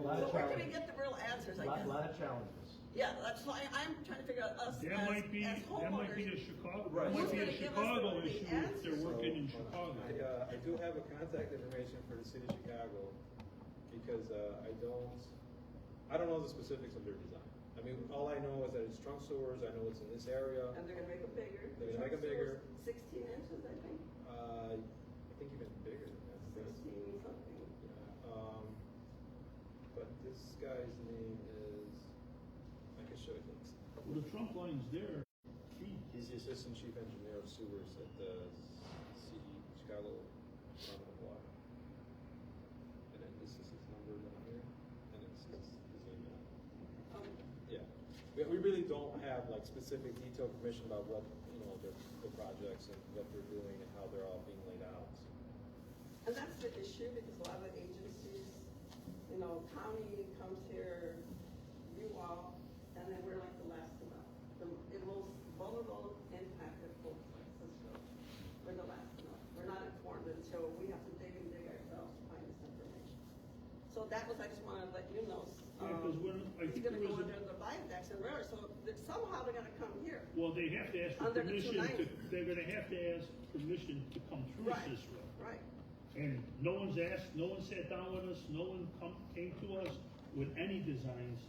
Lot of where can we challenges. get the real answers, I guess? Lot of challenges. Yeah, that's why I'm trying to figure out us That might be as the homeowners. Chicago, Right. that might be a Who's gonna give us Chicago the issue if answers? they're working in So, Chicago. I do have a contact information for the city of Chicago, because I don't know the specifics of their design. I mean, all I know is that it's trunk sewers, I know it's in this area. And they're gonna make them bigger. They're gonna make 'em bigger. 16 inches, I think, I think even bigger than that. 16 something. Yeah, but this guy's name is, I can show you links. Well, the trunk line's there. He's the assistant chief engineer of sewers at the Chicago Department of Water. And then this is his number down here, and it's his email. Yeah, we really don't have like specific detailed information about what, you know, the projects and what they're doing and how they're all being laid out. And that's the issue, because a lot of the agencies, you know, county comes here, you all, and then we're like the last to know. The most vulnerable, impacted folks like Cicero, we're the last to know. We're not informed until we have to dig ourselves to find this information. So that was, I just wanted to let you know. Yeah, 'cause I It's think gonna there go was under the viaducts and railroads, so somehow they're gonna come here. Well, they have to ask for Under the permission 290. they're gonna have to ask permission to come through Right. Cicero. Right. And no one's asked, no one sat down with us, no one came to us with any designs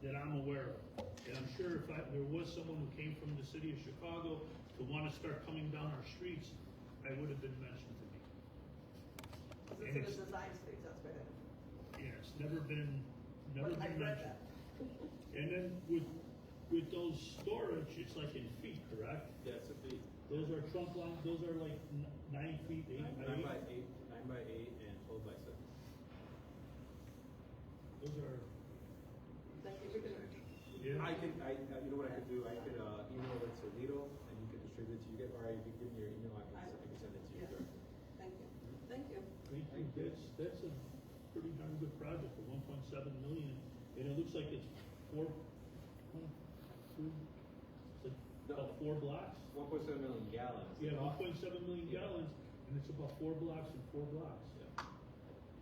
that I'm aware of. And I'm sure if there was someone who came from the city of Chicago to wanna start coming down our streets, I would have been mentioned to me. Because it's in the design stage, that's where that. Yeah, it's never been But I mentioned. read that. And then with those storage, it's like in feet, correct? Yeah, it's a feet. Those are trunk lines, those are like 9 feet, 8 by 8. 9 by 8 and 12 by 6. Those are, Thank you, we're gonna. yeah. You know what I could do? I could email it to Lito, and you can distribute it to you, or if you give me your email, I can send it to you Yeah. directly. Thank you. Thank you. Thank you. That's a pretty darn good project for 1.7 million, and it looks like it's about 4 blocks. 1.7 million gallons. Yeah, 1.7 million gallons, and it's about 4 blocks and 4 blocks. Yeah.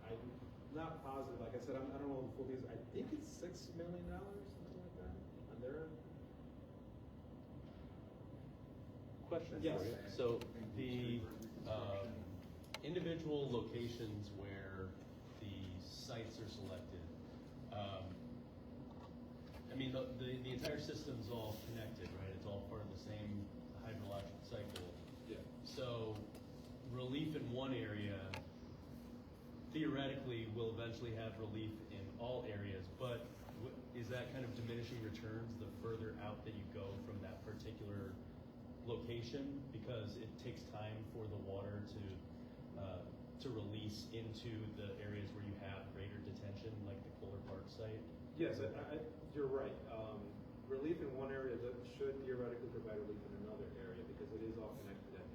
I'm not positive, like I said, I don't know the full details. I think it's $6 million, something like that, on their end. Question Yes. for you. So the individual locations where the sites are selected, I mean, the entire system's all connected, right? It's all part of the same hydrologic cycle. Yeah. So relief in one area theoretically will eventually have relief in all areas, but is that kind of diminishing returns the further out that you go from that particular location, because it takes time for the water to release into the areas where you have greater detention, like the Kolar Park site? Yes, you're right. Relief in one area should theoretically provide relief in another area, because it is all connected at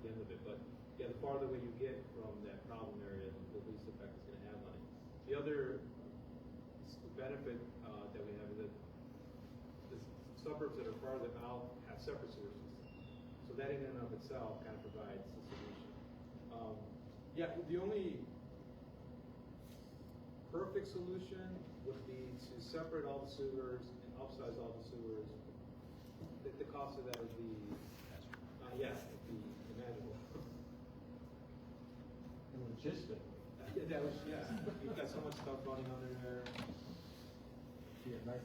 the end of it. But yeah, the farther away you get from that problem area, the least effect it's going to have on it. The other benefit that we have is that the suburbs that are farther out have separate sewer systems. So that in and of itself kind of provides a solution. Yeah, the only perfect solution would be to separate all the sewers and upsize all the sewers. The cost of that would be, it'd be imaginable. And logistically, That was, yeah, you've got so much stuff running under there. Yeah, nice.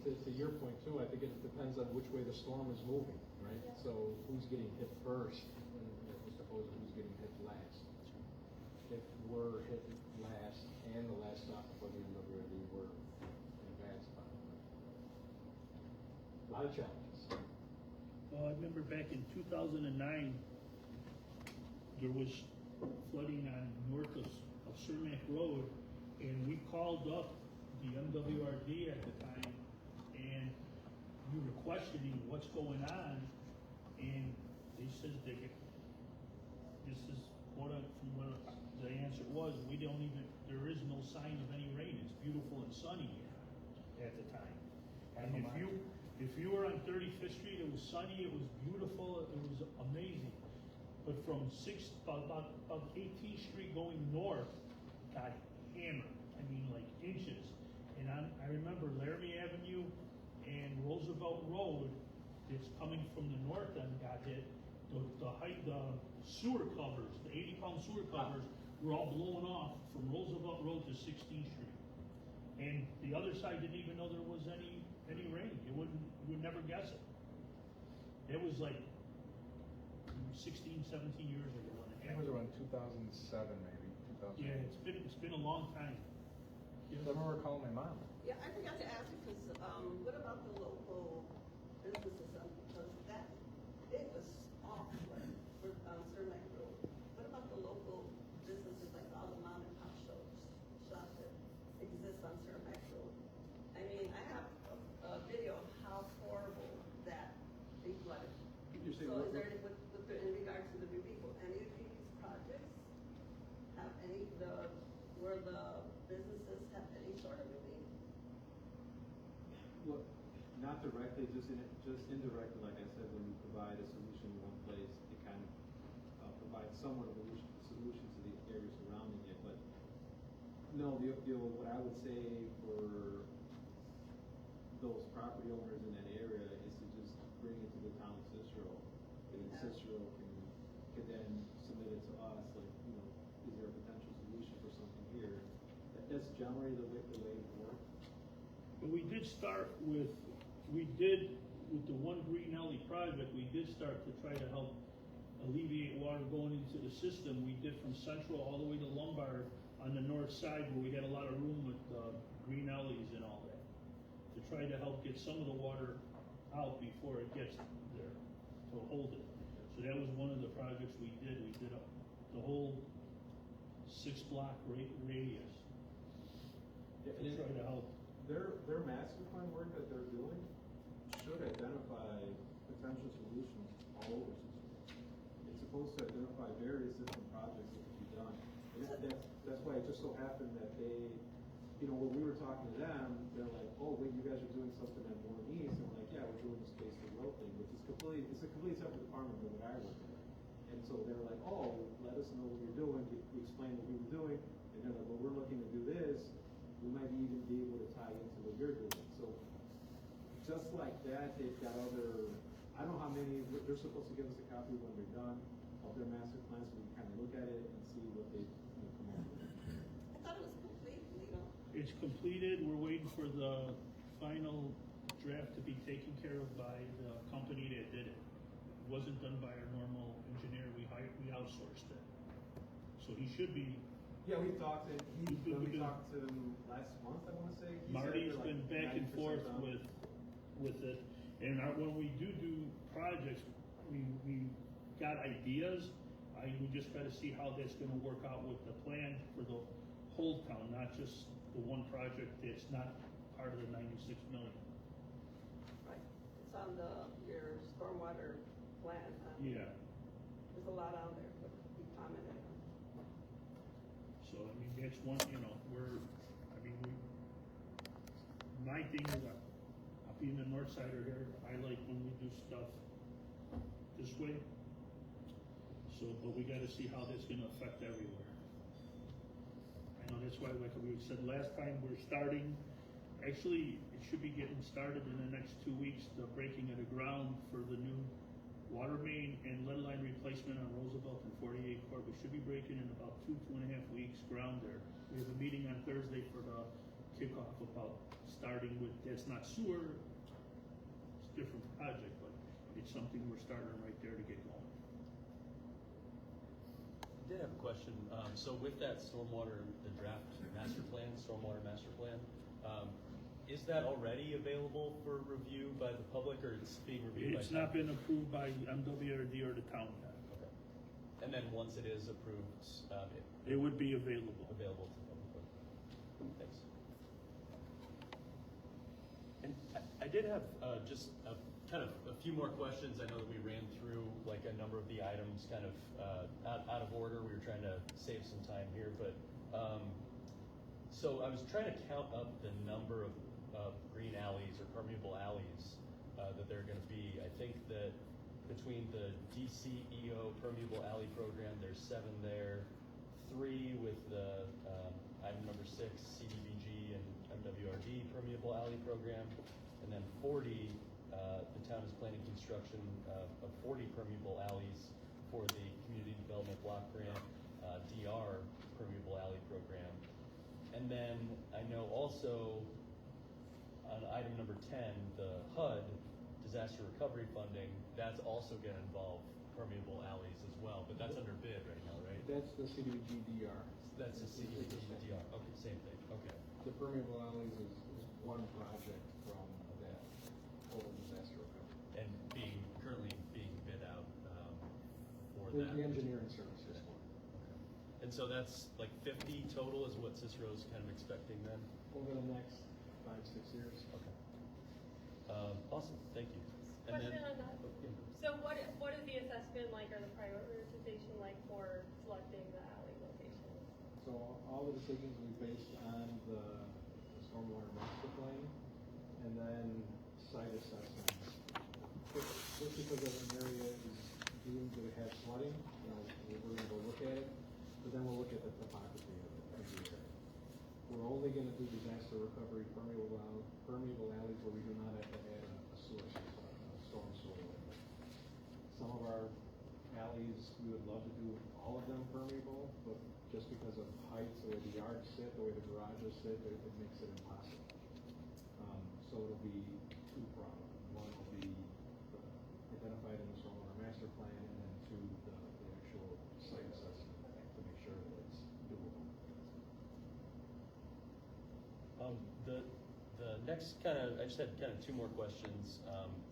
To your point too, I think it depends on which way the storm is moving, right? Yeah. So who's getting hit first, and as opposed to who's getting hit last. If we're hit last and the last stop before the MWRD, we're in a bad spot. A lot of challenges. Well, I remember back in 2009, there was flooding on north of Cermak Road, and we called up the MWRD at the time, and we were questioning what's going on, and they said this is from what the answer was, there is no sign of any rain, it's beautiful and sunny here at the time. And if you were on 35th Street, it was sunny, it was beautiful, it was amazing. But from about 18th Street going north, got hammered. I mean, like inches. And I remember Laramie Avenue and Roosevelt Road, it's coming from the north end, got hit. The sewer covers, the 80-pound sewer covers, were all blown off from Roosevelt Road to 16th Street. And the other side didn't even know there was any rain. You would never guess it. It was like 16, 17 years ago when it It was happened. around 2007 maybe, 2000. Yeah, it's been a long time. I remember calling my mom. Yeah, I forgot to ask you, because, what about the local businesses, because that, it was off, like, for, Cermak Road. What about the local businesses, like all the mom and pop shops that exist on Cermak Road? I mean, I have a video of how horrible that they flooded. You're saying So what- is there, in regards to the relief, will any of these projects have where the businesses have any sort of relief? Well, not directly, just indirectly, like I said, when you provide a solution in one place, it kind of provides somewhat of a solution to the areas surrounding it, but no, what I would say for those property owners in that area is to just bring it to the town of Cicero, and then Cicero can then submit it to us, like, you know, is there a potential solution for something here? That's generally the way it works. But we did start with the one Green Alley project, we did start to try to help alleviate water going into the system. We did from Central all the way to Lombard on the north side, where we had a lot of room with green alleys and all that, to try to help get some of the water out before it gets there, to hold it. So that was one of the projects we did. We did the whole 6-block radius to try to help. Their master plan work that they're doing should identify potential solutions all over Cicero. It's supposed to identify various different projects that can be done. And that's why it just so happened that they, you know, when we were talking to them, they're like, oh, wait, you guys are doing something at Morton East, and we're like, yeah, we're doing the space to grow thing, which is it's a completely separate department than what I work in. And so they're like, oh, let us know what you're doing. We explained what we were doing, and they're like, well, we're looking to do this. We might even be able to tie into what you're doing. So just like that, they've got other, I don't know how many, they're supposed to give us a copy when they're done of their master plan, so we can kind of look at it and see what they come up with. I thought it was complete, Leo. It's completed. We're waiting for the final draft to be taken care of by the company that did it. It wasn't done by our normal engineer. We outsourced it. So he should be. Yeah, we talked to him last month, I want to say. Marty's been back and forth with it. And when we do projects, we got ideas. We just got to see how that's going to work out with the plan for the whole town, not just the one project that's not part of the 96 million. Right, it's on your stormwater plan. Yeah. There's a lot on there, but we commented on. So, I mean, that's one, my thing is, being a north sider here, I like when we do stuff this way. So, but we gotta see how that's gonna affect everywhere. I know that's why, like we said last time, we're starting, actually, it should be getting started in the next 2 weeks, the breaking of the ground for the new water main and lead line replacement on Roosevelt and 48 Court. We should be breaking in about 2.5 weeks ground there. We have a meeting on Thursday for the kickoff about starting with, that's not sewer, it's a different project, but it's something we're starting right there to get going. I did have a question. So with that stormwater, the draft master plan, stormwater master plan, is that already available for review by the public, or it's being reviewed by? It's not been approved by MWRD or the town yet. Okay. And then once it is approved, It would be available. Available to the public. Thanks. And I did have just kind of a few more questions. I know that we ran through like a number of the items kind of out of order. We were trying to save some time here, but so I was trying to count up the number of green alleys or permeable alleys that there are going to be. I think that between the DCEO permeable alley program, there's 7 there, 3 with the item number 6, CDBG and MWRD permeable alley program, and then 40, the town is planning construction of 40 permeable alleys for the Community Development Block Grant DR permeable alley program. And then I know also on item number 10, the HUD, disaster recovery funding, that's also going to involve permeable alleys as well, but that's under bid right now, right? That's the CDBG-DR. That's the CDBG-DR, okay, same thing, okay. The permeable alleys is one project from that whole disaster recovery. And currently being bid out for The that. engineering services for it. Okay. And so that's like 50 total is what Cicero's kind of expecting then? Over the next 5-6 years. Okay. Awesome, thank you. And Question on that. Yeah. So what is the assessment like, or the prioritization like for selecting the alley locations? So all the decisions we based on the stormwater master plan, and then site assessments. Just because of an area is deemed to have flooding, we're gonna go look at it, but then we'll look at the topography of the area. We're only gonna do disaster recovery permeable alleys where we do not have to add a sewer system, a storm sewer. Some of our alleys, we would love to do all of them permeable, but just because of heights, the way the yards sit, the way the garages sit, it makes it impossible. So it'll be 2 problems. One will be identified in the stormwater master plan, and then 2, the actual site assessment to make sure that it's doable. The next I just had kind of 2 more questions.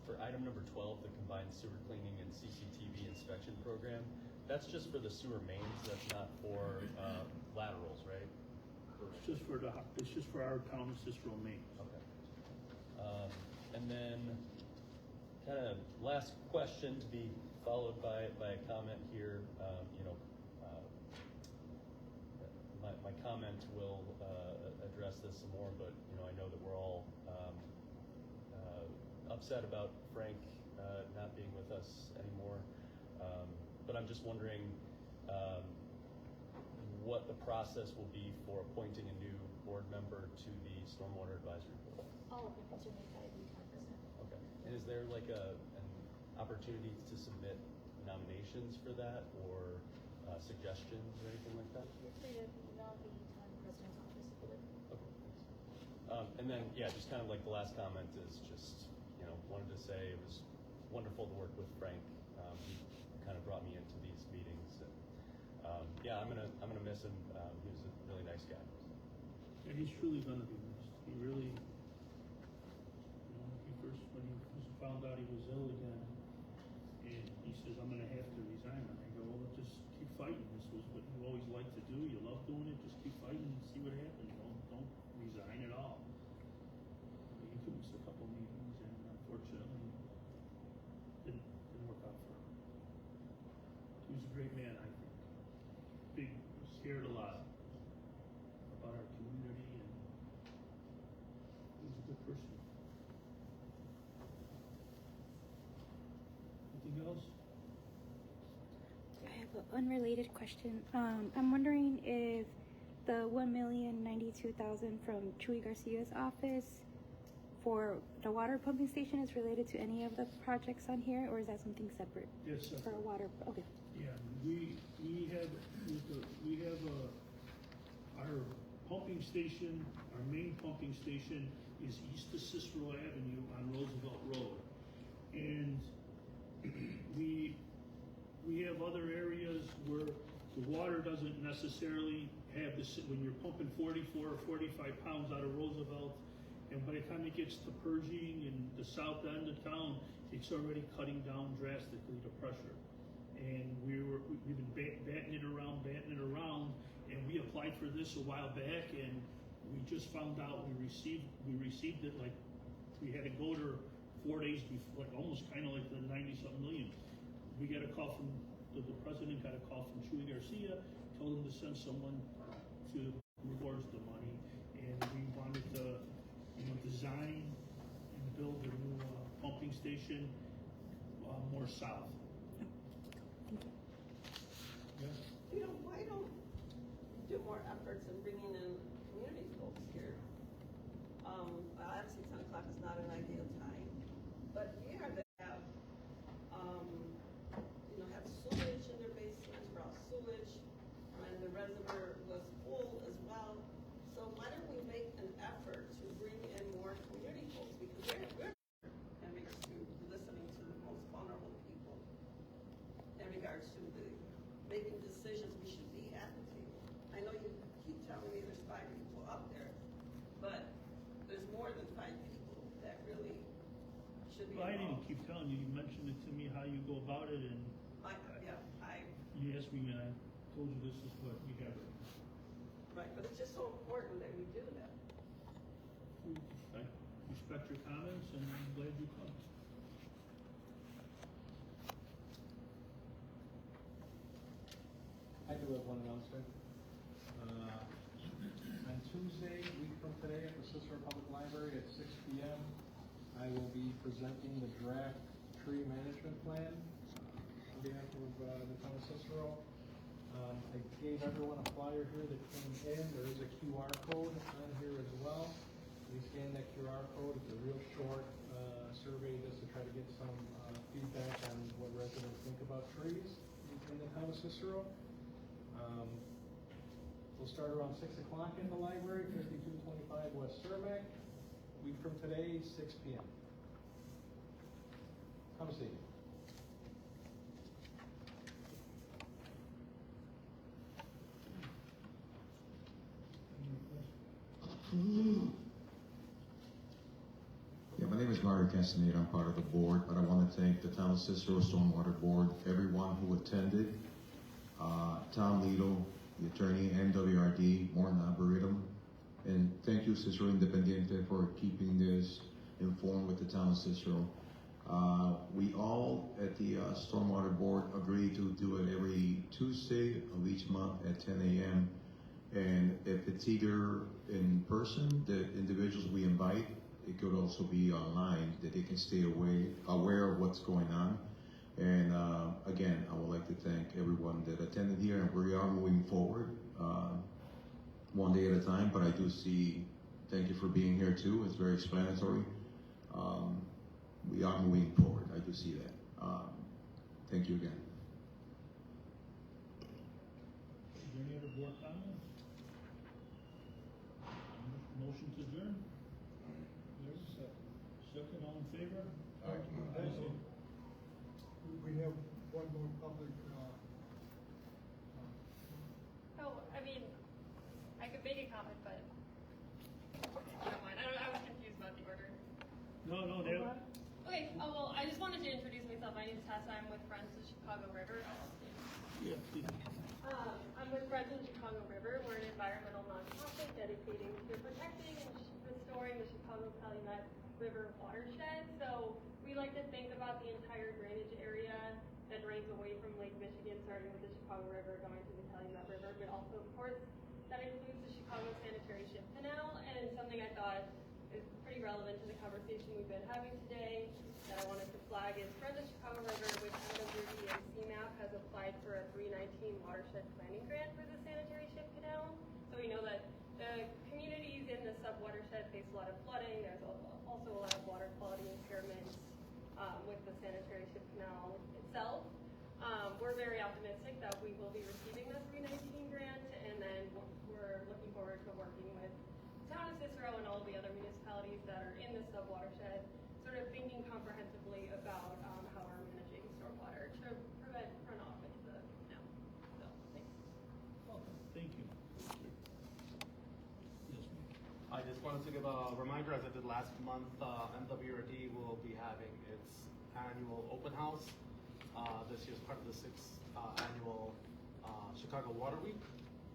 For item number 12, the combined sewer cleaning and CCTV inspection program, that's just for the sewer mains, that's not for laterals, right? It's just for our town of Cicero, Maine. Okay. And then kind of last question to be followed by a comment here. My comment will address this some more, but I know that we're all upset about Frank not being with us anymore. But I'm just wondering what the process will be for appointing a new board member to the Stormwater Advisory Board. All appointments are made by the 10%. Okay. And is there like an opportunity to submit nominations for that, or suggestions or anything like that? You're free to email the town president's office if you would. Okay, thanks. And then, yeah, just kind of like the last comment is just, wanted to say it was wonderful to work with Frank. He kind of brought me into these meetings, and yeah, I'm gonna miss him. He was a really nice guy. And he's truly gonna be missed. He really, when he first found out he was ill again, and he says, I'm gonna have to resign. And I go, well, just keep fighting. This was what you always liked to do. You love doing it. Just keep fighting and see what happens. Don't resign at all. He took us a couple meetings, and unfortunately, didn't work out for him. He was a great man, I think. Cared a lot about our community, and he was a good person. Anything else? I have an unrelated question. I'm wondering if the $1,092,000 from Chuy Garcia's office for the water pumping station is related to any of the projects on here, or is that something separate? Yes, sir. For water, okay. Yeah, we have our pumping station, our main pumping station is east of Cicero Avenue on Roosevelt Road. And we have other areas where the water doesn't necessarily have this, when you're pumping 44 or 45 pounds out of Roosevelt, and by the time it gets to Pershing and the south end of town, it's already cutting down drastically the pressure. And we've been batting it around, and we applied for this a while back, and we just found out we received it like, we had to go to 4 days before, like almost kind of like the 90-something million. We got a call from, the president got a call from Chuy Garcia, told him to send someone to reverse the money, and we wanted to, design and build a new pumping station more south. Thank you. Yeah. Why don't you do more efforts in bringing in community folks here? Obviously 10 o'clock is not an ideal time, but here they have, have sewage in their basements, raw sewage, and the reservoir was full as well. So why don't we make an effort to bring in more community folks, because we're in regards to listening to the most vulnerable people, in regards to the making decisions, we should be at the table. I know you keep telling me there's 5 people up there, but there's more than 5 people that really should be Well, I involved. didn't keep telling you, you mentioned it to me, how you go about it, and you asked me, and I told you this is what we have. Right, but it's just so important that we do that. I respect your comments, and I'm glad you come. I do have one announcement. On Tuesday, a week from today, at the Cicero Public Library at 6 p.m., I will be presenting the draft tree management plan on behalf of the town of Cicero. I gave everyone a flyer here that came in. There is a QR code on here as well. You scan that QR code. It's a real short survey just to try to get some feedback on what residents think about trees in the town of Cicero. We'll start around 6 o'clock in the library, 5225 West Cermak. Week from today, 6 p.m. Come see me. Yeah, my name is Mario Castaneda. I'm part of the board, but I want to thank the Town of Cicero Stormwater Board, everyone who attended, Tom Lido, the attorney, MWRD, Morton Arboretum, and thank you, Cicero Independiente, for keeping this informed with the Town of Cicero. We all at the Stormwater Board agree to do it every Tuesday of each month at 10 a.m. And if it's either in person, the individuals we invite, it could also be online, that they can stay aware of what's going on. And again, I would like to thank everyone that attended here, and we are moving forward one day at a time, but I do see, thank you for being here too, it's very explanatory. We are moving forward, I do see that. Thank you again. Is there any other board comments? Motion to adjourn? There's a second. Second, all in favor? We have one more public, Oh, I mean, I could make a comment, but never mind. I was confused about the order. No, they have. Okay, well, I just wanted to introduce myself. My name is Tessa. I'm with Friends of Chicago River. Yeah, please. I'm with Friends of Chicago River. We're an environmental nonprofit dedicating to protecting and restoring the Chicago Calumet River watershed. So we like to think about the entire drainage area that drains away from Lake Michigan, starting with the Chicago River, going to the Calumet River, but also, of course, that includes the Chicago Sanitary Ship Canal, and something I thought is pretty relevant to the conversation we've been having today that I wanted to flag is Friends of Chicago River with MWRD and CMAP has applied for a 319 watershed planning grant for the Sanitary Ship Canal. So we know that the communities in the sub-watershed face a lot of flooding. There's also a sanitary ship canal itself. We're very optimistic that we will be receiving the 319 grant, and then we're looking forward to working with the town of Cicero and all the other municipalities that are in the sub watershed, sort of thinking comprehensively about how we're managing stormwater to prevent runoff into the canal. So, thanks. Thank you. Yes, ma'am. I just wanted to give a reminder, as I did last month, MWRD will be having its annual open house. This year's part of the 6th annual Chicago Water Week.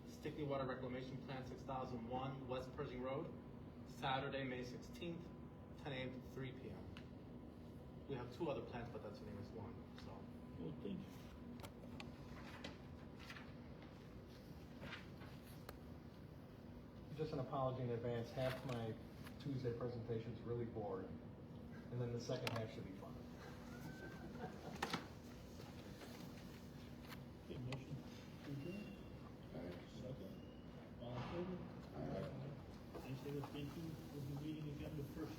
Stickney Water Reclamation Plan 6001, West Pershing Road, Saturday, May 16th, 10 a.m. to 3 p.m. We have 2 other plans, but that's the name is one. So. Well, thank you. Just an apology in advance, half my Tuesday presentation is really boring, and then the second half should be fun. Okay, motion to adjourn. Second. All in favor? Aye. I say that thank you. We'll be meeting again the first